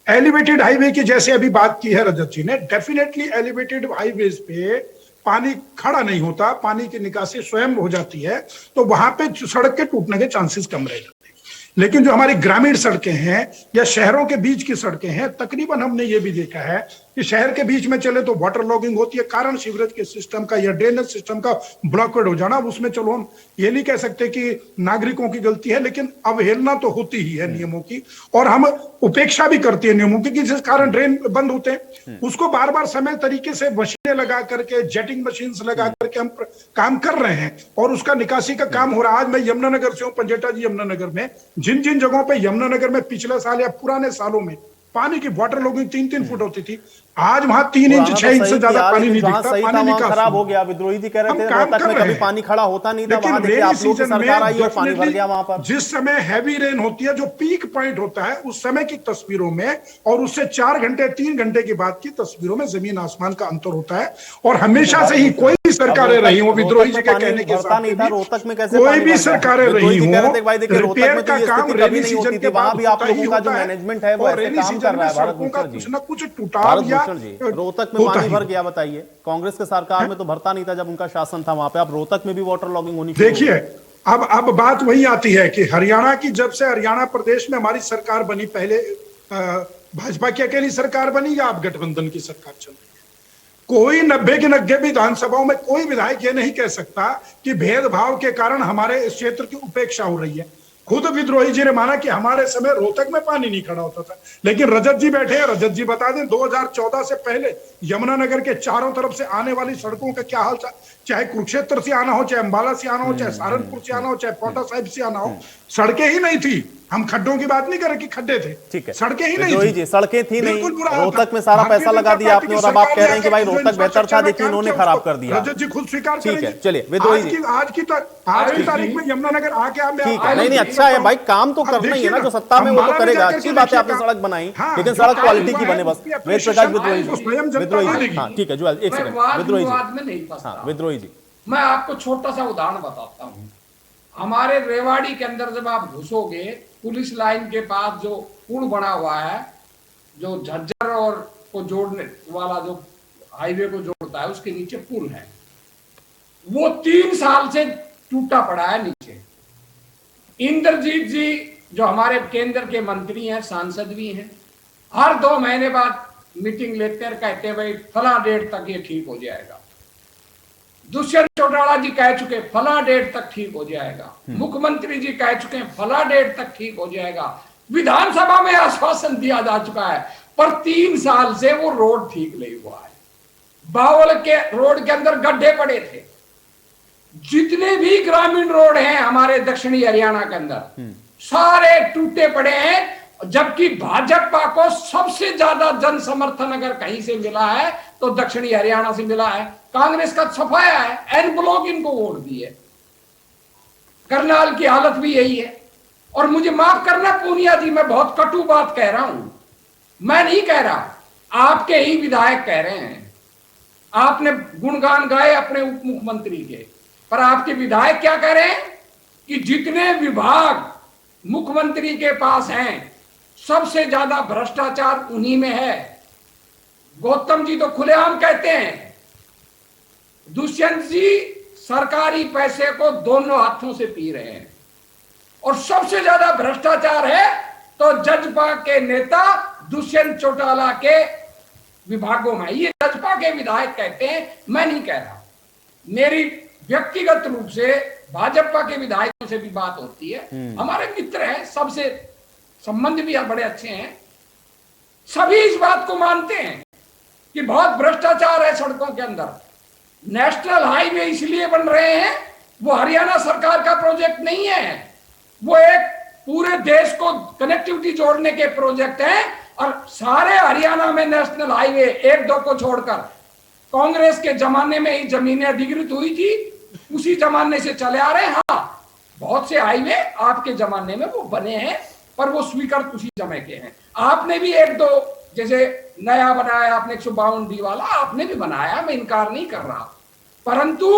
J: एलिवेटेड हाईवे की जैसे अभी बात की है रजत जी ने, डेफिनेटली एलिवेटेड हाईवेज पे पानी खड़ा नहीं होता, पानी की निकासी स्वयं हो जाती है, तो वहां पे सड़क के टूटने के चांसेस कम रह जाते हैं। लेकिन जो हमारी ग्रामीण सड़कें हैं या शहरों के बीच की सड़कें हैं, तकरीबन हमने ये भी देखा है कि शहर के बीच में चले तो वाटर लॉगिंग होती है, कारण सीवरेज के सिस्टम का या ड्रेनेज सिस्टम का ब्लॉकेड हो जाना। उसमें चलो हम ये नहीं कह सकते कि नागरिकों की गलती है, लेकिन अवहेलना तो होती ही है नियमों की, और हम उपेक्षा भी करते हैं नियमों की, जिस कारण ड्रेन बंद होते हैं। उसको बार बार समय तरीके से मशीनें लगा करके, जेटिंग मशीन लगा करके हम काम कर रहे हैं और उसका निकासी का काम हो रहा है। आज मैं यमुनानगर से हूँ, पंजेटा जी यमुनानगर में, जिन जिन जगहों पे यमुनानगर में पिछले साल या पुराने सालों में पानी की वाटर लॉगिंग 3-3 फुट होती थी, आज वहां 3 इंच 6 इंच से ज्यादा पानी नहीं दिखता। पानी निकास
A: खराब हो गया। विद्रोही जी कह रहे थे रोहतक में कभी पानी खड़ा होता नहीं था, वहां देखिए आप लोग की सरकार आई और पानी भर गया वहां पर।
J: जिस समय हैवी रेन होती है, जो पीक पॉइंट होता है, उस समय की तस्वीरों में और उससे 4 घंटे 3 घंटे के बाद की तस्वीरों में जमीन आसमान का अंतर होता है। और हमेशा से ही कोई भी सरकारें रही हो, विद्रोही जी के कहने के साथ
A: रोहतक में कैसे
J: कोई भी सरकारें रही हो,
A: रिपेयर का काम रेनी सीजन के बाद भी आप लोगों का जो मैनेजमेंट है वो ऐसे काम कर रहा है। भारत भूषण जी,
J: कुछ न कुछ टूटाव या
A: रोहतक में पानी भर गया, बताइए। कांग्रेस के सरकार में तो भरता नहीं था जब उनका शासन था वहां पे, अब रोहतक में भी वाटर लॉगिंग होनी।
J: देखिए अब बात वही आती है कि हरियाणा की, जब से हरियाणा प्रदेश में हमारी सरकार बनी, पहले भाजपा की अकेली सरकार बनी या अब गठबंधन की सरकार चल रही है, कोई 90 की 90 विधानसभाओं में कोई विधायक ये नहीं कह सकता कि भेदभाव के कारण हमारे इस क्षेत्र की उपेक्षा हो रही है। खुद विद्रोही जी ने माना कि हमारे समय रोहतक में पानी नहीं खड़ा होता था, लेकिन रजत जी बैठे हैं। रजत जी बता दें 2014 से पहले यमुनानगर के चारों तरफ से आने वाली सड़कों का क्या हाल था, चाहे कुरुक्षेत्र से आना हो, चाहे अंबाला से आना हो, चाहे सहारनपुर से आना हो, चाहे पांवटा साहिब से आना हो, सड़कें ही नहीं थी। हम खड्डों की बात नहीं कर रहे कि खड्डे थे,
A: ठीक है,
J: सड़कें ही नहीं थी,
A: सड़कें थी नहीं। रोहतक में सारा पैसा लगा दिया आपने और अब आप कह रहे हैं कि भाई रोहतक बेहतर था, देखिए इन्होंने खराब कर दिया।
J: रजत जी खुद स्वीकार
A: ठीक
J: करेंगे।
A: है, चलिए विद्रोही जी,
J: आज की तारीख में यमुनानगर आके आप,
A: ठीक है, नहीं अच्छा है भाई, काम तो करना ही है ना, जो सत्ता में वो तो करेगा। अच्छी बात है आपने सड़क बनाई, लेकिन सड़क क्वालिटी की बने बस। वेद प्रकाश विद्रोही जी, हाँ ठीक है जो एक सेकंड, विद्रोही जी, विद्रोही जी,
K: मैं आपको छोटा सा उदाहरण बताता हूँ। हमारे रेवाड़ी के अंदर जब आप घुसोगे, पुलिस लाइन के पास जो पुल बना हुआ है, जो झज्जर और को जोड़ने वाला जो हाईवे को जोड़ता है, उसके नीचे पुल है, वो 3 साल से टूटा पड़ा है नीचे। इंद्रजीत जी जो हमारे केंद्र के मंत्री हैं, सांसद भी हैं, हर 2 महीने बाद मीटिंग लेते हैं, कहते हैं भाई फला डेट तक ये ठीक हो जाएगा। दुष्यंत चौटाला जी कह चुके फला डेट तक ठीक हो जाएगा, मुख्यमंत्री जी कह चुके हैं फला डेट तक ठीक हो जाएगा, विधानसभा में आश्वासन दिया जा चुका है, पर 3 साल से वो रोड ठीक नहीं हुआ है। बावल के रोड के अंदर गड्ढे पड़े थे। जितने भी ग्रामीण रोड हैं हमारे दक्षिणी हरियाणा के अंदर, सारे टूटे पड़े हैं। जबकि भाजपा को सबसे ज्यादा जन समर्थन अगर कहीं से मिला है तो दक्षिणी हरियाणा से मिला है। कांग्रेस का सफाया है, एन ब्लॉक इनको वोट दिए। करनाल की हालत भी यही है। और मुझे माफ करना पूनिया जी, मैं बहुत कटु बात कह रहा हूं, मैं नहीं कह रहा, आपके ही विधायक कह रहे हैं। आपने गुणगान गाए अपने उप मुख्यमंत्री के, पर आपके विधायक क्या कह रहे हैं कि जितने विभाग मुख्यमंत्री के पास हैं सबसे ज्यादा भ्रष्टाचार उन्हीं में है। गौतम जी तो खुलेआम कहते हैं, दुष्यंत जी सरकारी पैसे को दोनों हाथों से पी रहे हैं। और सबसे ज्यादा भ्रष्टाचार है तो जजपा के नेता दुष्यंत चौटाला के विभागों में। ये जजपा के विधायक कहते हैं, मैं नहीं कह रहा। मेरी व्यक्तिगत रूप से भाजपा के विधायकों से भी बात होती है, हमारे मित्र हैं, सबसे संबंध भी बड़े अच्छे हैं। सभी इस बात को मानते हैं कि बहुत भ्रष्टाचार है सड़कों के अंदर। नेशनल हाईवे इसलिए बन रहे हैं, वो हरियाणा सरकार का प्रोजेक्ट नहीं है, वो एक पूरे देश को कनेक्टिविटी जोड़ने के प्रोजेक्ट हैं। और सारे हरियाणा में नेशनल हाईवे 1-2 को छोड़कर, कांग्रेस के जमाने में ही जमीनें अधिग्रहित हुई थी, उसी जमाने से चले आ रहे हैं। हाँ, बहुत से हाईवे आपके जमाने में वो बने हैं, पर वो स्वीकृत उसी समय के हैं। आपने भी 1-2 जैसे नया बनाया, आपने 152D वाला आपने भी बनाया, मैं इनकार नहीं कर रहा, परंतु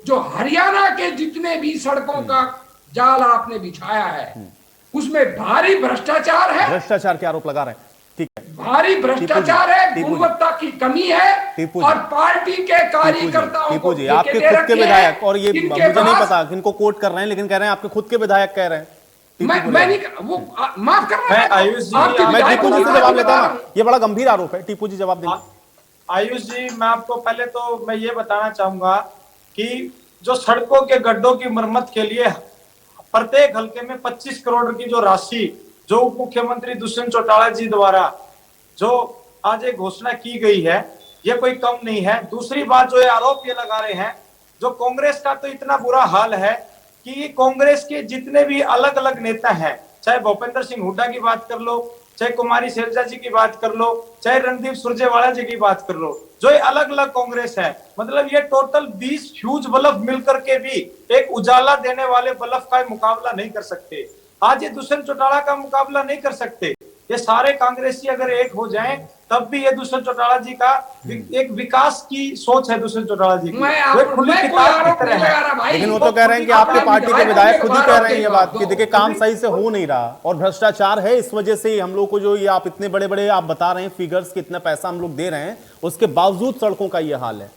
K: जो हरियाणा के जितने भी सड़कों का जाल आपने बिछाया है उसमें भारी भ्रष्टाचार है।
A: भ्रष्टाचार के आरोप लगा रहे हैं, ठीक है,
K: भारी भ्रष्टाचार है, गुणवत्ता की कमी है और पार्टी के कार्यकर्ताओं को
A: जी, आपके खुद के विधायक, और ये मुझे नहीं पता किनको कोट कर रहे हैं, लेकिन कह रहे हैं आपके खुद के विधायक कह रहे हैं।
K: मैं नहीं, वो माफ कर रहा है।
A: मैं टीपू जी से जवाब लेता हूं, ये बड़ा गंभीर आरोप है, टीपू जी जवाब देंगे।
L: आयुष जी, मैं आपको पहले तो मैं ये बताना चाहूंगा कि जो सड़कों के गड्ढों की मरम्मत के लिए प्रत्येक हलके में 25 करोड़ की जो राशि जो उप मुख्यमंत्री दुष्यंत चौटाला जी द्वारा जो आज एक घोषणा की गई है, ये कोई कम नहीं है। दूसरी बात जो ये आरोप ये लगा रहे हैं, जो कांग्रेस का तो इतना बुरा हाल है कि कांग्रेस के जितने भी अलग अलग नेता हैं, चाहे भूपेंद्र सिंह हुड्डा की बात कर लो, चाहे कुमारी शैलजा जी की बात कर लो, चाहे रणदीप सुरजेवाला जी की बात कर लो, जो ये अलग अलग कांग्रेस है, मतलब ये टोटल 20 फ्यूज बल्ब मिलकर के भी एक उजाला देने वाले बल्ब का मुकाबला नहीं कर सकते। आज ये दुष्यंत चौटाला का मुकाबला नहीं कर सकते। ये सारे कांग्रेसी अगर एक हो जाएं तब भी ये दुष्यंत चौटाला जी का एक विकास की सोच है। दुष्यंत चौटाला जी की
A: लेकिन वो तो कह रहे हैं कि आपके पार्टी के विधायक खुद ही कह रहे हैं ये बात कि देखिए काम सही से हो नहीं रहा और भ्रष्टाचार है, इस वजह से हम लोग को जो ये आप इतने बड़े बड़े आप बता रहे हैं फिगर्स कि इतना पैसा हम लोग दे रहे हैं, उसके बावजूद सड़कों का ये हाल है।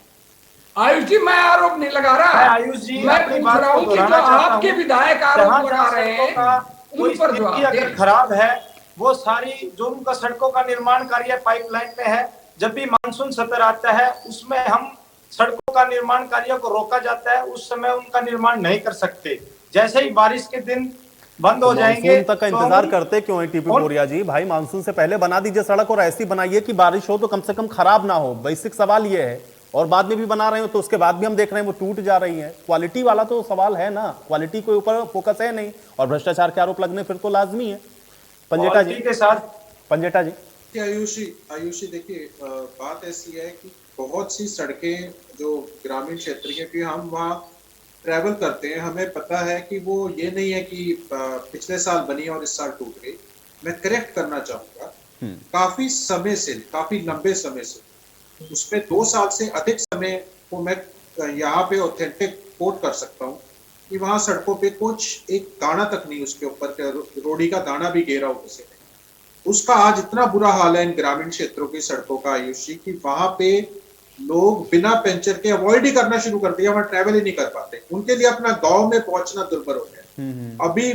K: आयुष जी, मैं आरोप नहीं लगा रहा।
L: आयुष जी,
K: मैं पूछ रहा हूँ कि जो आपके विधायक आरोप लगा रहे हैं उन पर
L: अगर खराब है, वो सारी जो उनका सड़कों का निर्माण कार्य पाइपलाइन में है, जब भी मानसून सत्र आता है उसमें हम सड़कों का निर्माण कार्य को रोका जाता है, उस समय उनका निर्माण नहीं कर सकते। जैसे ही बारिश के दिन बंद हो जाएंगे
A: मानसून तक का इंतजार करते क्यों है टीपी बोरिया जी? भाई मानसून से पहले बना दीजिए सड़क और ऐसी बनाइए कि बारिश हो तो कम से कम खराब ना हो। बेसिक सवाल ये है। और बाद में भी बना रहे हो तो उसके बाद भी हम देख रहे हैं वो टूट जा रही है। क्वालिटी वाला तो सवाल है ना, क्वालिटी के ऊपर फोकस है नहीं और भ्रष्टाचार के आरोप लगने फिर तो लाजमी है। पंजेटा जी
L: के साथ
A: पंजेटा जी
M: आयुषी देखिए, बात ऐसी है कि बहुत सी सड़कें जो ग्रामीण क्षेत्र के, कि हम वहाँ ट्रैवल करते हैं, हमें पता है कि वो ये नहीं है कि पिछले साल बनी और इस साल टूट गई। मैं करेक्ट करना चाहूंगा, काफी समय से, काफी लंबे समय से, उसमें 2 साल से अधिक समय को मैं यहाँ पे ऑथेंटिक कोट कर सकता हूँ कि वहां सड़कों पे कुछ एक दाना तक नहीं, उसके ऊपर रोड़ी का दाना भी गिरा हो किसी ने। उसका आज इतना बुरा हाल है इन ग्रामीण क्षेत्रों की सड़कों का आयुषी कि वहां पे लोग बिना पंचर के अवॉइड ही करना शुरू कर दिया, वहां ट्रैवल ही नहीं कर पाते। उनके लिए अपना गांव में पहुंचना दुर्भर हो गया। अभी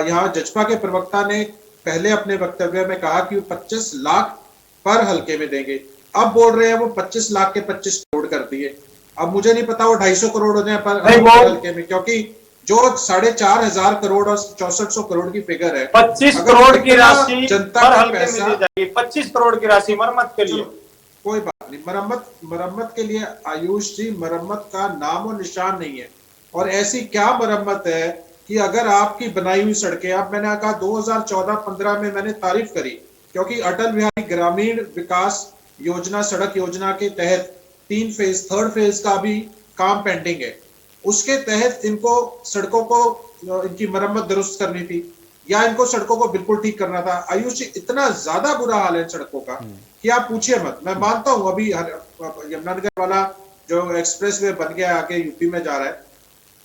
M: यहाँ जजपा के प्रवक्ता ने पहले अपने वक्तव्य में कहा कि वो 25 लाख पर हल्के में देंगे, अब बोल रहे हैं वो 25 लाख के 25 करोड़ कर दिए। अब मुझे नहीं पता वो 250 करोड़ हो जाए पर हल्के में, क्योंकि जो 4,500 करोड़ और 6400 करोड़ की फिगर है,
L: 25 करोड़ की राशि जनता पर हल्के में दी जाएगी। 25 करोड़ की राशि मरम्मत के लिए,
M: कोई बात नहीं, मरम्मत के लिए आयुष जी, मरम्मत का नाम और निशान नहीं है। और ऐसी क्या मरम्मत है कि अगर आपकी बनाई हुई सड़कें, अब मैंने कहा 2014-15 में मैंने तारीफ करी क्योंकि अटल बिहारी ग्रामीण विकास योजना, सड़क योजना के तहत 3 फेज, 3rd फेज का भी काम पेंडिंग है। उसके तहत इनको सड़कों को इनकी मरम्मत दुरुस्त करनी थी या इनको सड़कों को बिल्कुल ठीक करना था। आयुष जी, इतना ज्यादा बुरा हाल है सड़कों का कि आप पूछिए मत। मैं मानता हूं अभी यमुनानगर वाला जो एक्सप्रेसवे बन गया आगे यूपी में जा रहा है,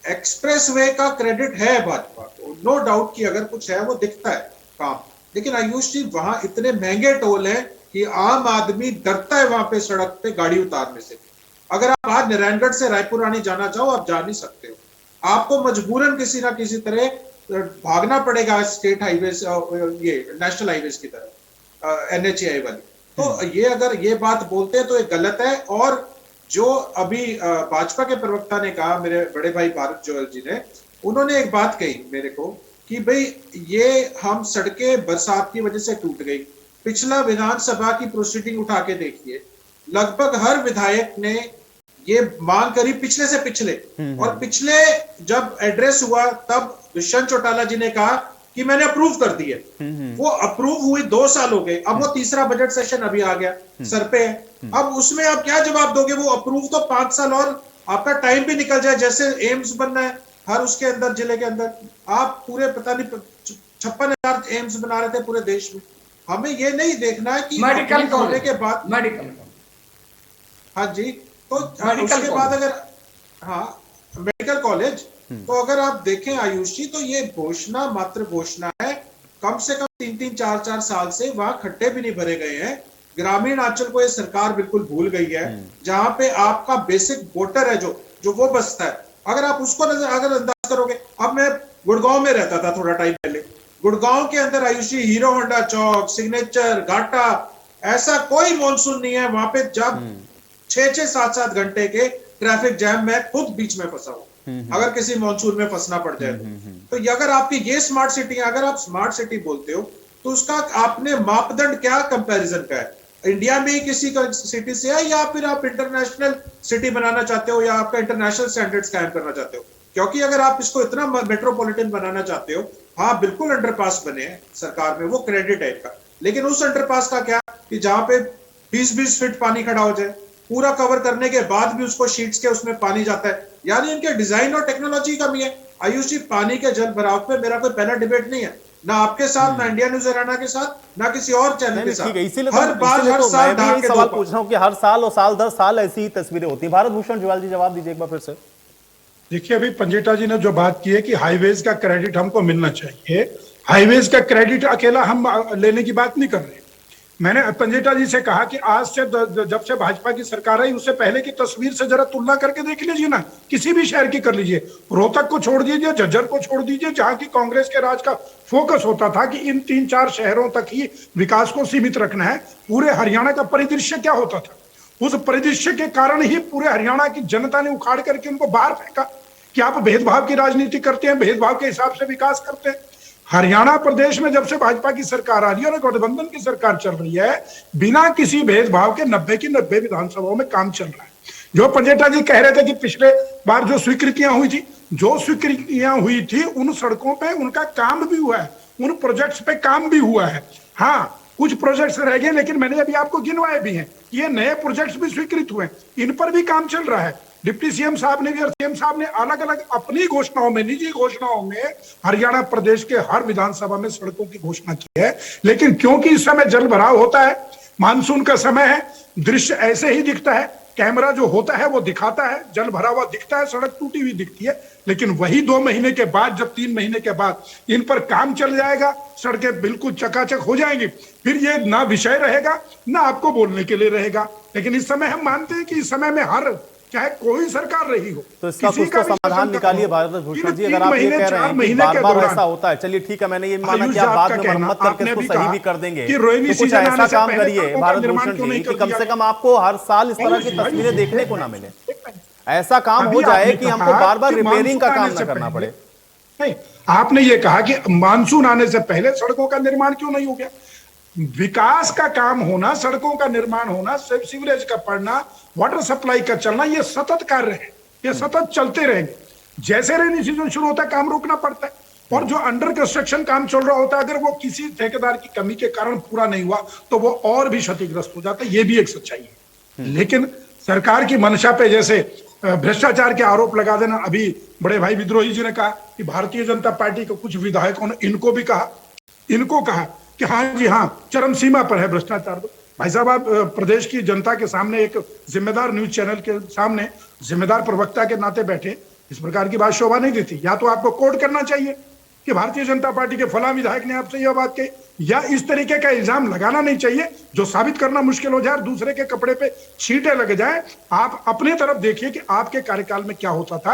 M: एक्सप्रेसवे का क्रेडिट है भाजपा को, नो डाउट कि अगर कुछ है वो दिखता है काम। लेकिन आयुष जी, वहां इतने महंगे टोल है कि आम आदमी डरता है वहां पे सड़क पे गाड़ी उतारने से। अगर आप आज नारायणगढ़ से रायपुर आने जाना चाहो, आप जा नहीं सकते हो, आपको मजबूरन किसी ना किसी तरह भागना पड़ेगा स्टेट हाईवेज, ये नेशनल हाईवेज की तरह, NHAI वाली। तो ये अगर ये बात बोलते हैं तो ये गलत है। और जो अभी भाजपा के प्रवक्ता ने कहा, मेरे बड़े भाई भारत जोयल जी ने, उन्होंने एक बात कही मेरे को कि भाई ये हम सड़कें बरसात की वजह से टूट गई। पिछला विधानसभा की प्रोसीडिंग उठा के देखिए, लगभग हर विधायक ने ये मांग करी पिछले से पिछले, और पिछले जब एड्रेस हुआ तब दुष्यंत चौटाला जी ने कहा कि मैंने अप्रूव कर दी है। वो अप्रूव हुई 2 साल हो गए, अब वो तीसरा बजट सेशन अभी आ गया, सर पे है। अब उसमें आप क्या जवाब दोगे? वो अप्रूव तो 5 साल और आपका टाइम भी निकल जाए। जैसे एम्स बनना है हर उसके अंदर, जिले के अंदर, आप पूरे पता नहीं 56,000 एम्स बना रहे थे पूरे देश में। हमें ये नहीं देखना है कि
K: मेडिकल
M: होने के बाद,
K: मेडिकल,
M: हाँ जी, तो उसके बाद अगर, हाँ मेडिकल कॉलेज, तो अगर आप देखें आयुष जी, तो ये घोषणा मात्र घोषणा है। कम से कम 3-3, 4-4 साल से वहां खड्डे भी नहीं भरे गए हैं। ग्रामीण अंचल को ये सरकार बिल्कुल भूल गई है, जहां पे आपका बेसिक वोटर है जो वो बसता है। अगर आप उसको अगर अंदाज करोगे, अब मैं गुड़गांव में रहता था थोड़ा टाइम पहले, गुड़गांव के अंदर आयुष जी हीरो होंडा चौक, सिग्नेचर, घाटा, ऐसा कोई मॉनसून नहीं है वहां पे जब 6-6, 7-7 घंटे के ट्रैफिक जैम में खुद बीच में फंसा हूं, अगर किसी मॉनसून में फंसना पड़ जाए तो ये अगर आपकी ये स्मार्ट सिटी है, अगर आप स्मार्ट सिटी बोलते हो तो उसका आपने मापदंड क्या कंपैरिजन का है? इंडिया में ही किसी का सिटी से है या फिर आप इंटरनेशनल सिटी बनाना चाहते हो या आपका इंटरनेशनल स्टैंडर्ड्स कायम करना चाहते हो? क्योंकि अगर आप इसको इतना मेट्रोपॉलिटन बनाना चाहते हो, हाँ बिल्कुल अंडरपास बने हैं सरकार में, वो क्रेडिट है इनका, लेकिन उस अंडरपास का क्या कि जहां पे 20-20 फीट पानी खड़ा हो जाए, पूरा कवर करने के बाद भी उसको शीट्स के उसमें पानी जाता है, यानी इनके डिजाइन और टेक्नोलॉजी कमी है। आयुष जी, पानी के जल भराव पे मेरा कोई पहला डिबेट नहीं है, ना आपके साथ, ना इंडिया न्यूज हरियाणा के साथ, ना किसी और चैनल के साथ।
A: हर बार हर साल सवाल पूछ रहा हूं कि हर साल और साल दर साल ऐसी ही तस्वीरें होती हैं। भारत भूषण जुवाल जी, जवाब दीजिए एक बार फिर से।
J: देखिए, अभी पंजेटा जी ने जो बात की है कि हाईवेज का क्रेडिट हमको मिलना चाहिए, हाईवेज का क्रेडिट अकेला हम लेने की बात नहीं कर रहे। मैंने पंजेटा जी से कहा कि आज से जब से भाजपा की सरकार आई उससे पहले की तस्वीर से जरा तुलना करके देख लीजिए ना, किसी भी शहर की कर लीजिए, रोहतक को छोड़ दीजिए, झज्जर को छोड़ दीजिए, जहां की कांग्रेस के राज का फोकस होता था कि इन 3-4 शहरों तक ही विकास को सीमित रखना है। पूरे हरियाणा का परिदृश्य क्या होता था? उस परिदृश्य के कारण ही पूरे हरियाणा की जनता ने उखाड़ करके उनको बाहर फेंका कि आप भेदभाव की राजनीति करते हैं, भेदभाव के हिसाब से विकास करते हैं। हरियाणा प्रदेश में जब से भाजपा की सरकार आ रही है और गठबंधन की सरकार चल रही है, बिना किसी भेदभाव के 90 की 90 विधानसभाओं में काम चल रहा है। जो पंजेटा जी कह रहे थे कि पिछले बार जो स्वीकृतियां हुई थी, जो स्वीकृतियां हुई थी उन सड़कों पे उनका काम भी हुआ है, उन प्रोजेक्ट्स पे काम भी हुआ है। हाँ, कुछ प्रोजेक्ट्स रह गए, लेकिन मैंने अभी आपको गिनवाए भी हैं, ये नए प्रोजेक्ट्स भी स्वीकृत हुए, इन पर भी काम चल रहा है। डिप्टी सीएम साहब ने भी और सीएम साहब ने अलग अलग अपनी घोषणाओं में, निजी घोषणाओं में हरियाणा प्रदेश के हर विधानसभा में सड़कों की घोषणा की है। लेकिन क्योंकि इस समय जल भराव होता है, मानसून का समय है, दृश्य ऐसे ही दिखता है, कैमरा जो होता है वो दिखाता है, जल भरा हुआ दिखता है, सड़क टूटी हुई दिखती है, लेकिन वही 2 महीने के बाद, जब 3 महीने के बाद इन पर काम चल जाएगा, सड़कें बिल्कुल चकाचक हो जाएंगी, फिर ये ना विषय रहेगा ना आपको बोलने के लिए रहेगा। लेकिन इस समय हम मानते हैं कि इस समय में हर चाहे कोई सरकार रही हो,
A: तो इसका कुछ तो समाधान निकालिए भारत भूषण जी। अगर आप ये कह रहे हैं कि बार-बार ऐसा होता है, चलिए ठीक है, मैंने ये माना कि आप बाद में मरम्मत करके इसको सही भी कर देंगे, तो कुछ ऐसा काम करिए भारत भूषण जी कि कम से कम आपको हर साल इस तरह की तस्वीरें देखने को ना मिले, ऐसा काम हो जाए कि हमको बार-बार रिपेयरिंग का काम ना करना पड़े।
J: नहीं, आपने ये कहा कि मानसून आने से पहले सड़कों का निर्माण क्यों नहीं हो गया? विकास का काम होना, सड़कों का निर्माण होना, सीवरेज का पड़ना, वाटर सप्लाई का चलना, ये सतत कार्य है, ये सतत चलते रहेंगे। जैसे रेनी सीजन शुरू होता है काम रोकना पड़ता है, और जो अंडर कंस्ट्रक्शन काम चल रहा होता है, अगर वो किसी ठेकेदार की कमी के कारण पूरा नहीं हुआ तो वो और भी क्षतिग्रस्त हो जाता है, ये भी एक सच्चाई है। लेकिन सरकार की मंशा पे जैसे भ्रष्टाचार के आरोप लगा देना, अभी बड़े भाई विद्रोही जी ने कहा कि भारतीय जनता पार्टी के कुछ विधायकों ने इनको कहा कि हाँ जी हाँ, चरम सीमा पर है भ्रष्टाचार। भाई साहब, आप प्रदेश की जनता के सामने, एक जिम्मेदार न्यूज चैनल के सामने जिम्मेदार प्रवक्ता के नाते बैठे, इस प्रकार की बात शोभा नहीं देती। या तो आपको कोर्ट करना चाहिए कि भारतीय जनता पार्टी के फला विधायक ने आपसे यह बात कही, या इस तरीके का इल्जाम लगाना नहीं चाहिए जो साबित करना मुश्किल हो जाए और दूसरे के कपड़े पे छींटे लग जाए। आप अपने तरफ देखिए कि आपके कार्यकाल में क्या होता था।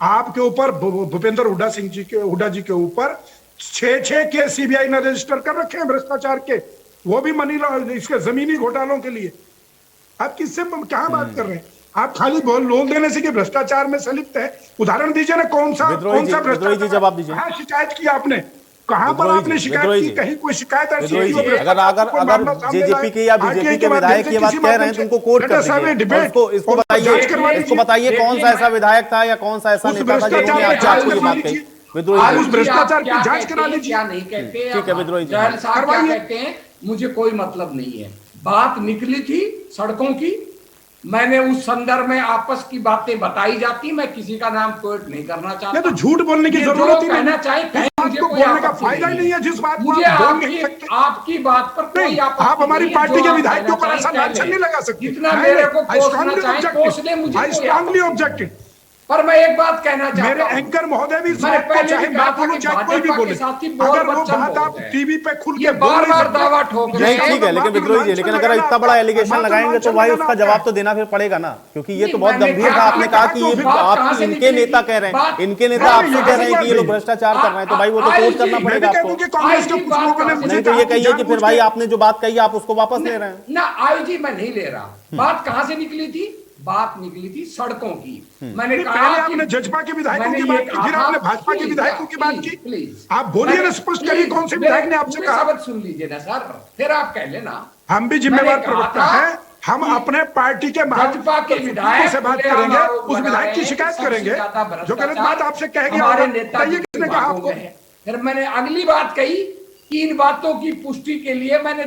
J: आपके ऊपर भूपेंद्र हुड्डा जी के ऊपर 6 केस सीबीआई ने रजिस्टर कर रखे हैं भ्रष्टाचार के, वो भी मनी इसके जमीनी घोटालों के लिए। आप किससे कहां बात कर रहे हैं? आप खाली लोन देने से कि भ्रष्टाचार में संलिप्त है, उदाहरण दीजिए ना, कौन सा भ्रष्टाचार
A: जवाब दीजिए।
J: हाँ, शिकायत की आपने, कहां पर आपने शिकायत की? कहीं कोई शिकायत ऐसी?
A: अगर जेजेपी के या बीजेपी के विधायक ये बात कह रहे हैं तो उनको कोर्ट कर दीजिए। इसको बताइए कौन सा ऐसा विधायक था या कौन सा ऐसा नेता था जिन्होंने आपको ये बात कही?
K: विद्रोही,
J: उस भ्रष्टाचार की जांच करा लीजिए।
K: क्या नहीं कहते,
A: ठीक है विद्रोही जी,
K: क्या कहते हैं, मुझे कोई मतलब नहीं है। बात निकली थी सड़कों की, मैंने उस संदर्भ में आपस की बातें बताई जाती, मैं किसी का नाम कोट नहीं करना चाहता।
J: तो झूठ बोलने की जरूरत ही
K: कहना चाहिए, मुझे कोई
J: बोलने का फायदा ही नहीं है। जिस बात
K: मुझे आपकी बात पर कोई
J: आप हमारी पार्टी के विधायक के ऊपर ऐसा लांछन नहीं लगा सकते।
K: जितना मेरे को कोसना चाहे कोस ले, मुझे
J: स्ट्रांगली ऑब्जेक्टेड।
K: पर मैं एक बात कहना चाहता हूं,
J: मेरे एंकर महोदय भी चाहे बात बोलो चाहे कोई भी बोले, अगर वो बात आप टीवी पे खुल के
K: बार-बार दावा ठोक रहे हैं।
A: ठीक है, लेकिन विद्रोही जी, लेकिन अगर इतना बड़ा एलिगेशन लगाएंगे तो भाई उसका जवाब तो देना फिर पड़ेगा ना, क्योंकि ये तो बहुत गंभीर था। आपने कहा कि ये आप इनके नेता कह रहे हैं, इनके नेता आपसे कह रहे हैं कि ये लोग भ्रष्टाचार कर रहे हैं, तो भाई वो तो कोर्ट करना पड़ेगा आपको। नहीं तो ये कहिए कि फिर भाई आपने जो बात कही आप उसको वापस ले रहे हैं
K: ना। आई जी, मैं नहीं ले रहा। बात कहां से निकली थी? बात निकली थी सड़कों की। मैंने
J: नहीं,
K: कहा
J: पहले
K: कि
J: आपने जजपा के विधायकों
K: मैंने
J: की
K: ये
J: बात की,
K: कहा
J: फिर
K: था-
J: आपने भाजपा के
K: प्लीज,
J: विधायकों की बात
K: प्लीज,
J: की।
K: प्लीज
J: आप बोलिए ना, स्पष्ट करिए कौन से विधायक ने आपसे कहा।
K: शब्द सुन लीजिए ना सर, फिर आप कह लेना।
J: हम भी जिम्मेवार
K: मैंने कहा
J: प्रवक्ता
K: था
J: हैं, हम अपने पार्टी के
K: भाजपा के विधायक
J: से बात
K: खुलेआम
J: करेंगे,
K: आरोप
J: उस
K: लगा
J: विधायक
K: रहे
J: की
K: हैं
J: शिकायत
K: कि
J: करेंगे
K: सबसे ज्यादा
J: जो गलत
K: भ्रष्टाचार
J: बात आपसे कह गया
K: हमारे
J: होगा।
K: नेता
J: बताइए किसने कहा आपको।
K: फिर मैंने अगली बात कही कि इन बातों की पुष्टि के लिए मैंने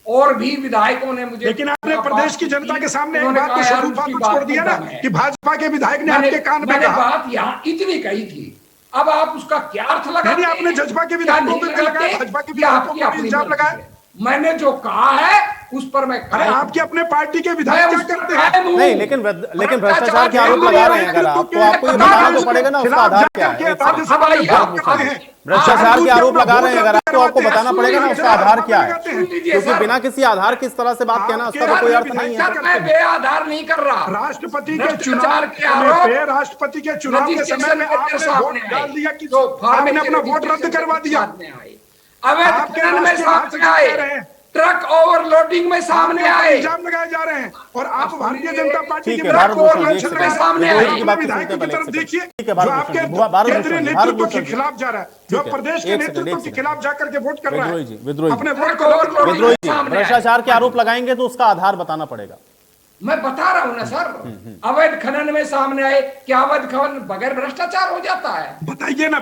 K: और भी विधायकों ने मुझे,
J: लेकिन आपने प्रदेश की जनता के सामने एक बात तो
K: यार
J: शगुफा
K: उसकी
J: को
K: बात
J: छोड़ दिया ना
K: मुद्दा है।
J: कि भाजपा के विधायक ने
K: मैंने
J: आपके कान में
K: मैंने
J: कहा।
K: बात यहाँ इतनी कही थी, अब आप उसका क्या अर्थ लगाते
J: नहीं, आपने जजपा के विधायकों पे लगाया, भाजपा के विधायकों पे भी इल्जाम लगाया।
K: मैंने जो कहा है उस पर मैं
J: अरे आपके अपने पार्टी के विधायक क्या करते हैं?
A: नहीं, लेकिन भ्रष्टाचार के आरोप लगा रहे हैं अगर आप, तो आपको ये बताना तो पड़ेगा ना उसका आधार क्या है। भ्रष्टाचार के आरोप लगा रहे हैं अगर आप, तो आपको बताना पड़ेगा ना उसका आधार क्या है, क्योंकि बिना किसी आधार की इस तरह से बात कहना उसका तो कोई अर्थ नहीं है।
K: मैं बेआधार नहीं कर रहा।
J: राष्ट्रपति के चुनाव के समय पे, राष्ट्रपति के चुनाव के समय में आपने वोट डाल दिया कि आपने अपना वोट रद्द करवा दिया।
K: अवैध खनन में सामने आए, ट्रक ओवरलोडिंग में सामने आए,
J: इल्जाम लगाए जा रहे हैं और आप भारतीय जनता पार्टी के
K: सामने आए
J: विधायकों की तरफ देखिए जो आपके केंद्रीय नेतृत्व के खिलाफ जा रहा है, जो प्रदेश के नेतृत्व के खिलाफ जाकर के वोट कर रहा है, अपने वोट को
A: विद्रोही जी भ्रष्टाचार के आरोप लगाएंगे तो उसका आधार बताना पड़ेगा।
K: मैं बता रहा हूं ना सर, अवैध खनन में सामने आए, क्या अवैध खनन बगैर भ्रष्टाचार हो जाता है?
J: बताइए ना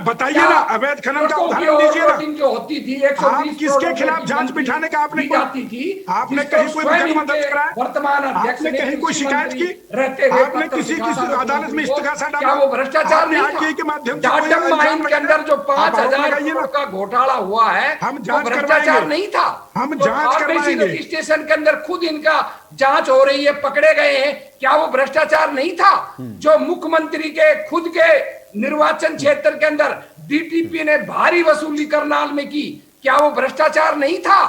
J: अवैध खनन का उदाहरण दीजिए ना।
K: जो होती थी 120
J: आप किसके खिलाफ जांच बिठाने का आपने
K: जाती थी,
J: आपने कहीं कोई मुकदमा दर्ज कराया?
K: वर्तमान अध्यक्ष
J: आपने कहीं कोई शिकायत की?
K: रहते हुए
J: आपने किसी अदालत में इस्तीफा डाला?
K: क्या वो भ्रष्टाचार नहीं था?
J: के माध्यम
K: डाटम माइन के अंदर जो 5,000 करोड़ का घोटाला हुआ है,
J: हम
K: वो
J: जांच
K: भ्रष्टाचार नहीं था।
J: हम जांच करवाएंगे।
K: रजिस्ट्रेशन के अंदर खुद इनका जांच हो रही है, पकड़े गए हैं, क्या वो भ्रष्टाचार नहीं था? जो मुख्यमंत्री के खुद के निर्वाचन क्षेत्र के अंदर डीटीपी ने भारी वसूली करनाल में की, क्या वो भ्रष्टाचार नहीं था?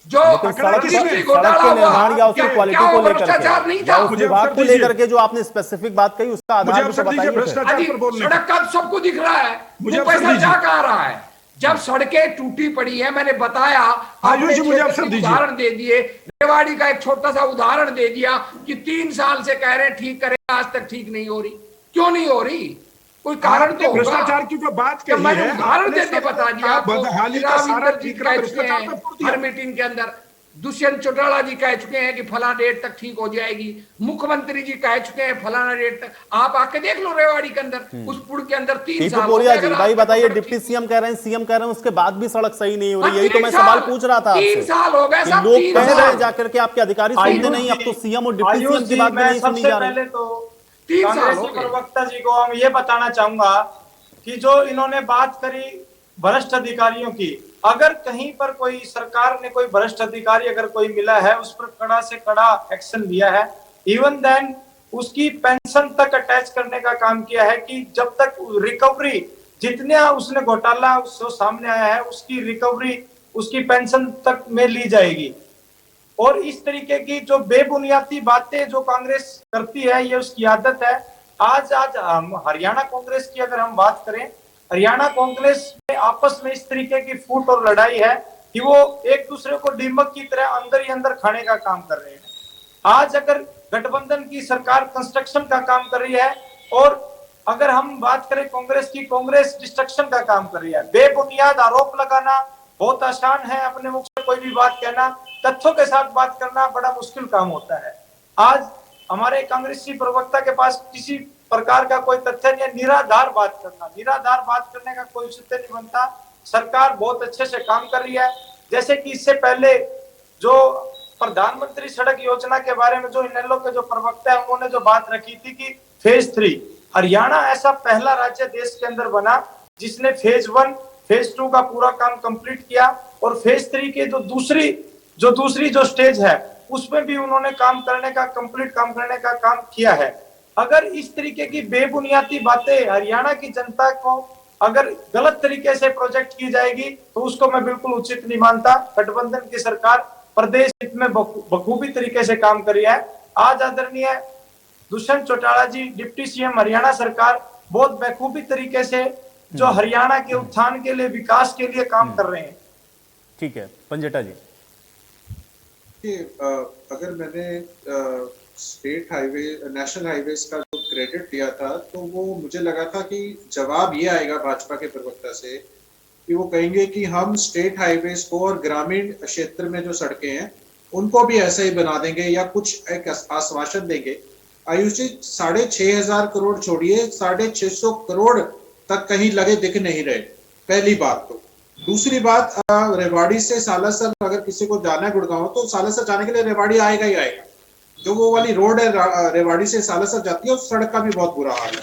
K: जो
A: निर्माण या उसकी क्वालिटी को
K: भ्रष्टाचार नहीं था?
A: उस विभाग को लेकर के जो आपने स्पेसिफिक बात कही उसका आधार भी बताइए।
K: सड़क का सबको दिख रहा है, मुझे पैसा जा कहा रहा है। जब सड़कें टूटी पड़ी है, मैंने बताया, आपने उदाहरण दे दिए, रेवाड़ी का एक छोटा सा उदाहरण दे दिया कि 3 साल से कह रहे हैं ठीक करें, आज तक ठीक नहीं हो रही। क्यों नहीं हो रही? कोई कारण तो होगा।
J: भ्रष्टाचार की जो बात कही
K: मैंने
J: है,
K: उदाहरण देके बता दिया।
J: बदहाली का सारा
K: हर मीटिंग के अंदर दुष्यंत चौटाला जी कह चुके हैं कि फला डेट तक ठीक हो जाएगी, मुख्यमंत्री जी कह चुके हैं फलाना डेट तक। आप आके देख लो रेवाड़ी के अंदर, उस पुल के अंदर 3 साल हो गए।
A: भाई बताइए, डिप्टी सीएम कह रहे हैं, सीएम कह रहे हैं, उसके बाद भी सड़क सही नहीं हो रही। यही तो मैं सवाल पूछ रहा था
K: 3 साल हो गए,
A: लोग कह रहे हैं जाकर के आपके अधिकारी सुनते नहीं, अब तो सीएम और डिप्टी सीएम की बात भी नहीं सुनी जा रही।
L: पहले तो कांग्रेसी प्रवक्ता जी को हम ये बताना चाहूंगा कि जो इन्होंने बात करी भ्रष्ट अधिकारियों की, अगर कहीं पर कोई सरकार ने कोई भ्रष्ट अधिकारी अगर कोई मिला है, उस पर कड़ा से कड़ा एक्शन लिया है, इवन देन उसकी पेंशन तक अटैच करने का काम किया है कि जब तक रिकवरी जितने उसने घोटाला उसको सामने आया है उसकी रिकवरी उसकी पेंशन तक में ली जाएगी। और इस तरीके की जो बेबुनियादी बातें जो कांग्रेस करती है, ये उसकी आदत है। आज हरियाणा कांग्रेस की अगर हम बात करें, हरियाणा कांग्रेस में आपस में इस तरीके की फूट और लड़ाई है कि वो एक दूसरे को दीमक की तरह अंदर ही अंदर खाने का काम कर रहे हैं। आज अगर गठबंधन की सरकार कंस्ट्रक्शन का काम कर रही है, और अगर हम बात करें कांग्रेस की, कांग्रेस डिस्ट्रक्शन का काम कर रही है। बेबुनियाद आरोप लगाना बहुत आसान है, अपने मुख से कोई भी बात कहना, तथ्यों के साथ बात करना बड़ा मुश्किल काम होता है। आज हमारे कांग्रेसी प्रवक्ता के पास किसी प्रकार का कोई तथ्य नहीं, निराधार बात करने का कोई औचित्य नहीं बनता। सरकार बहुत अच्छे से काम कर रही है। जैसे कि इससे पहले जो प्रधानमंत्री सड़क योजना के बारे में जो इनेलो के जो प्रवक्ता है, उन्होंने जो बात रखी थी कि फेज 3, हरियाणा ऐसा पहला राज्य देश के अंदर बना जिसने फेज 1 फेज 2 का पूरा काम कंप्लीट किया, और फेज 3 के जो दूसरी स्टेज है उसमें भी उन्होंने कंप्लीट काम करने का काम किया है। अगर इस तरीके की बेबुनियादी बातें हरियाणा की जनता को अगर गलत तरीके से प्रोजेक्ट की जाएगी तो उसको मैं बिल्कुल उचित नहीं मानता। गठबंधन की सरकार प्रदेश हित में बखूबी तरीके से काम कर रही है। आज आदरणीय दुष्यंत चौटाला जी, डिप्टी सीएम हरियाणा सरकार, बहुत बखूबी तरीके से जो हरियाणा के उत्थान के लिए, विकास के लिए काम कर रहे हैं।
A: ठीक है, पंजेटा जी।
M: अगर मैंने स्टेट हाईवे नेशनल हाईवेज का जो क्रेडिट दिया था, तो वो मुझे लगा था कि जवाब ये आएगा भाजपा के प्रवक्ता से कि वो कहेंगे कि हम स्टेट हाईवेज को और ग्रामीण क्षेत्र में जो सड़कें हैं उनको भी ऐसे ही बना देंगे या कुछ एक आश्वासन देंगे। आयुष जी, 6,500 करोड़ छोड़िए, 650 करोड़ तक कहीं लगे दिख नहीं रहे, पहली बात। तो दूसरी बात, रेवाड़ी से सालासर अगर किसी को जाना है गुड़गांव, तो सालासर जाने के लिए रेवाड़ी आएगा ही आएगा। जो वो वाली रोड है रेवाड़ी से सालासर जाती है, उस सड़क का भी बहुत बुरा हाल है।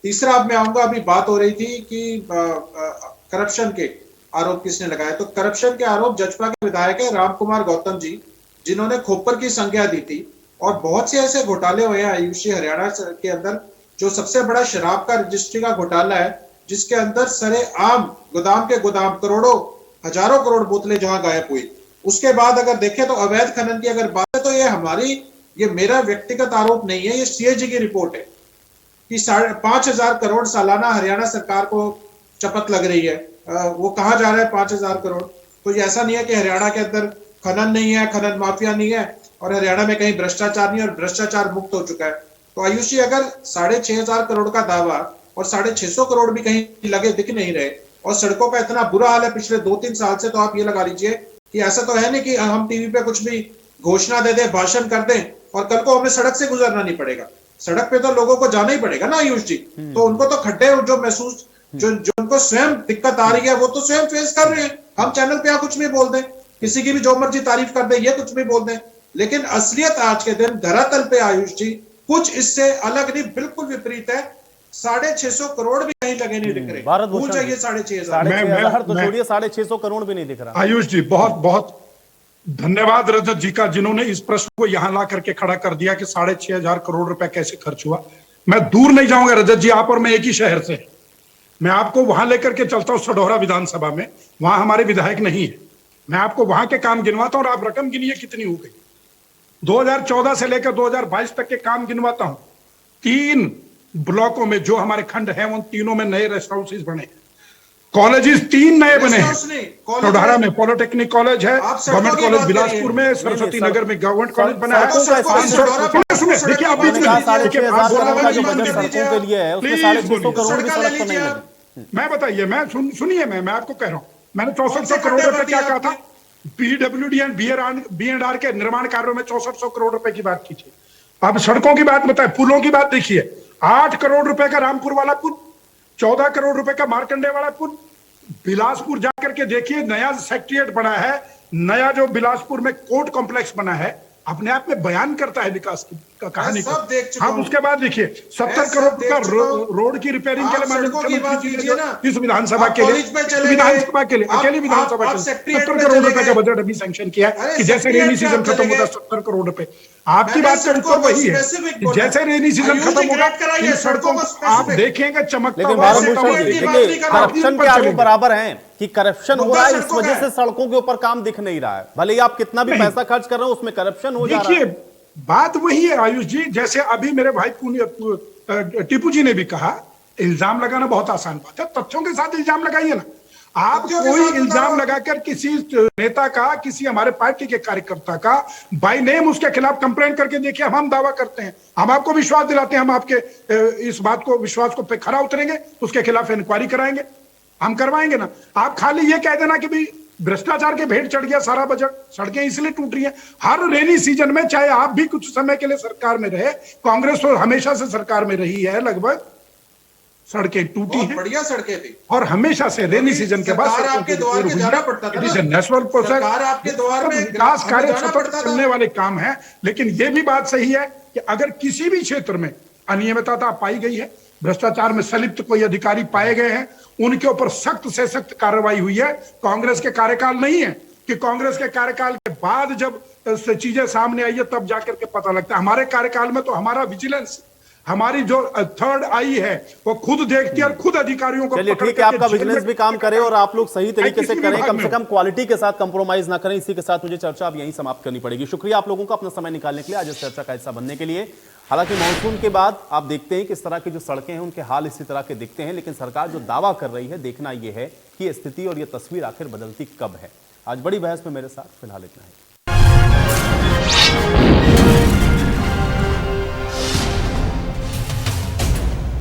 M: तीसरा, अब मैं आऊंगा, अभी बात हो रही थी कि करप्शन के आरोप किसने लगाया, तो करप्शन के आरोप जजपा के विधायक है राम कुमार गौतम जी, जिन्होंने खोपर की संज्ञा दी थी। और बहुत से ऐसे घोटाले हुए हैं आयुषी हरियाणा के अंदर। जो सबसे बड़ा शराब का रजिस्ट्री का घोटाला है, जिसके अंदर सरेआम गोदाम के गोदाम करोड़ों हजारों करोड़ बोतलें जहां गायब हुई। उसके बाद अगर देखें तो अवैध खनन की अगर बात है, तो ये मेरा व्यक्तिगत आरोप नहीं है, ये सीएजी की रिपोर्ट है कि 5,500 करोड़ सालाना हरियाणा सरकार को चपत लग रही है। वो कहाँ जा रहा है 5,000 करोड़? तो ये ऐसा नहीं है कि हरियाणा के अंदर खनन नहीं है, खनन माफिया नहीं है और हरियाणा में कहीं भ्रष्टाचार नहीं है और भ्रष्टाचार मुक्त हो चुका है। तो आयुषी, अगर 6,500 करोड़ का दावा और 650 करोड़ भी कहीं लगे दिख नहीं रहे और सड़कों का इतना बुरा हाल है पिछले 2-3 साल से, तो आप ये लगा लीजिए कि ऐसा तो है नहीं कि हम टीवी पे कुछ भी घोषणा दे दें, भाषण कर दें और कल को हमें सड़क से गुजरना नहीं पड़ेगा। सड़क पे तो लोगों को जाना ही पड़ेगा ना आयुष जी। तो उनको तो खड्डे जो महसूस जो उनको स्वयं दिक्कत आ रही है, वो तो स्वयं फेस कर रहे हैं। हम चैनल पे यहाँ कुछ भी बोल दें, किसी की भी जो मर्जी तारीफ कर दें, ये कुछ भी बोल दें, लेकिन असलियत आज के दिन धरातल पे आयुष जी कुछ इससे अलग नहीं, बिल्कुल विपरीत है। 650 करोड़ भी कहीं लगे नहीं दिख रहे। भूल जाइए 6,500
A: तो छोड़िए 650 करोड़ भी नहीं दिख रहा।
J: आयुष जी, बहुत बहुत धन्यवाद रजत जी का, जिन्होंने इस प्रश्न को यहां ला करके खड़ा कर दिया कि 6,500 करोड़ रुपए कैसे खर्च हुआ। मैं दूर नहीं जाऊंगा रजत जी, आप और मैं एक ही शहर से, मैं आपको वहां लेकर के चलता हूं सढौरा विधानसभा में। वहां हमारे विधायक नहीं है, मैं आपको वहां के काम गिनवाता हूं और आप रकम गिनिए कितनी हो गई। 2014 से लेकर 2022 तक के काम गिनवाता हूं। 3 ब्लॉकों में जो हमारे खंड हैं, उन तीनों में नए रेस्ट हाउसेज बने, कॉलेजेस 3 नए बने हैं। सढौरा में पॉलिटेक्निक कॉलेज है, गवर्नमेंट कॉलेज बिलासपुर में, सरस्वती नगर में गवर्नमेंट कॉलेज बना है। देखिए आप बीच में मैं बताइए, मैं सुनिए, मैं आपको कह रहा हूं, मैंने 6400 करोड़ रुपए क्या कहा था? पीडब्ल्यूडी एंड BNR के निर्माण कार्यों में 6400 करोड़ रुपए की बात की थी। अब सड़कों की बात बताए, पुलों की बात देखिए, 8 करोड़ रुपए का रामपुर वाला पुल, 14 करोड़ रुपए का मार्कंडे वाला पुल। बिलासपुर जाकर के देखिए, नया सेक्रेटेरिएट बना है, नया जो बिलासपुर में कोर्ट कॉम्प्लेक्स बना है, अपने आप में बयान करता है विकास की कहानी को। हम उसके बाद देखिए 70 करोड़ का रोड की रिपेयरिंग के लिए इस विधानसभा के लिए, अकेली विधानसभा के लिए 70 करोड़ रुपए का बजट अभी सैंक्शन किया है कि जैसे रेनी सीजन खत्म होता है 70 करोड़ रुपए। आपकी बात का उत्तर वही है कि जैसे रेनी सीजन खत्म होगा इन सड़कों को आप देखेंगे चमकता हुआ।
A: करप्शन के आरोप बराबर हैं कि करप्शन हो रहा है, इस वजह से सड़कों के ऊपर काम दिख नहीं रहा है। भले ही आप कितना भी पैसा खर्च कर रहे हो, उसमें करप्शन हो जा रहा है।
J: बात वही है आयुष जी, जैसे अभी मेरे भाई टीपू जी ने भी कहा, इल्जाम लगाना बहुत आसान बात है, तथ्यों के साथ इल्जाम लगाइए ना। आप कोई इल्जाम लगाकर किसी नेता का, किसी हमारे पार्टी के कार्यकर्ता का बाय नेम उसके खिलाफ कंप्लेंट करके देखिए, हम दावा करते हैं, हम आपको विश्वास दिलाते हैं, हम आपके इस बात को, विश्वास को पे खरा उतरेंगे, उसके खिलाफ इंक्वायरी कराएंगे, हम करवाएंगे ना। आप खाली ये कह देना कि भाई भ्रष्टाचार के भेंट चढ़ गया सारा बजट, सड़कें इसलिए टूट रही हैं। हर रेनी सीजन में, चाहे आप भी कुछ समय के लिए सरकार में रहे, कांग्रेस तो हमेशा से सरकार में रही है, लगभग सड़कें टूटी हैं,
M: बढ़िया सड़कें थी
J: और हमेशा से रेनी सीजन के बाद
M: आपके द्वार पे जाना पड़ता था,
J: नेशनल प्रोजेक्ट,
M: आपके द्वार में
J: विकास कार्य सतत चलने वाले काम है। लेकिन ये भी बात सही है कि अगर किसी भी क्षेत्र में अनियमितता पाई गई है, भ्रष्टाचार में संलिप्त कोई अधिकारी पाए गए हैं, उनके ऊपर सख्त से सख्त कार्रवाई हुई है। कांग्रेस के कार्यकाल नहीं है कि कांग्रेस के कार्यकाल के बाद जब चीजें सामने आई है तब जाकर के पता लगता है। हमारे कार्यकाल में तो हमारा विजिलेंस, हमारी जो थर्ड आई है, वो खुद देखती है और खुद अधिकारियों को।
A: चलिए ठीक है, आपका विजिलेंस भी काम करे और आप लोग सही तरीके से करें, कम से कम क्वालिटी के साथ कंप्रोमाइज ना करें। इसी के साथ मुझे चर्चा अब यहीं समाप्त करनी पड़ेगी। शुक्रिया आप लोगों का अपना समय निकालने के लिए, आज इस चर्चा का हिस्सा बनने के लिए। हालांकि मानसून के बाद आप देखते हैं कि इस तरह की जो सड़कें हैं उनके हाल इसी तरह के दिखते हैं, लेकिन सरकार जो दावा कर रही है, देखना यह है कि ये स्थिति और ये तस्वीर आखिर बदलती कब है। आज बड़ी बहस में मेरे साथ फिलहाल इतना है।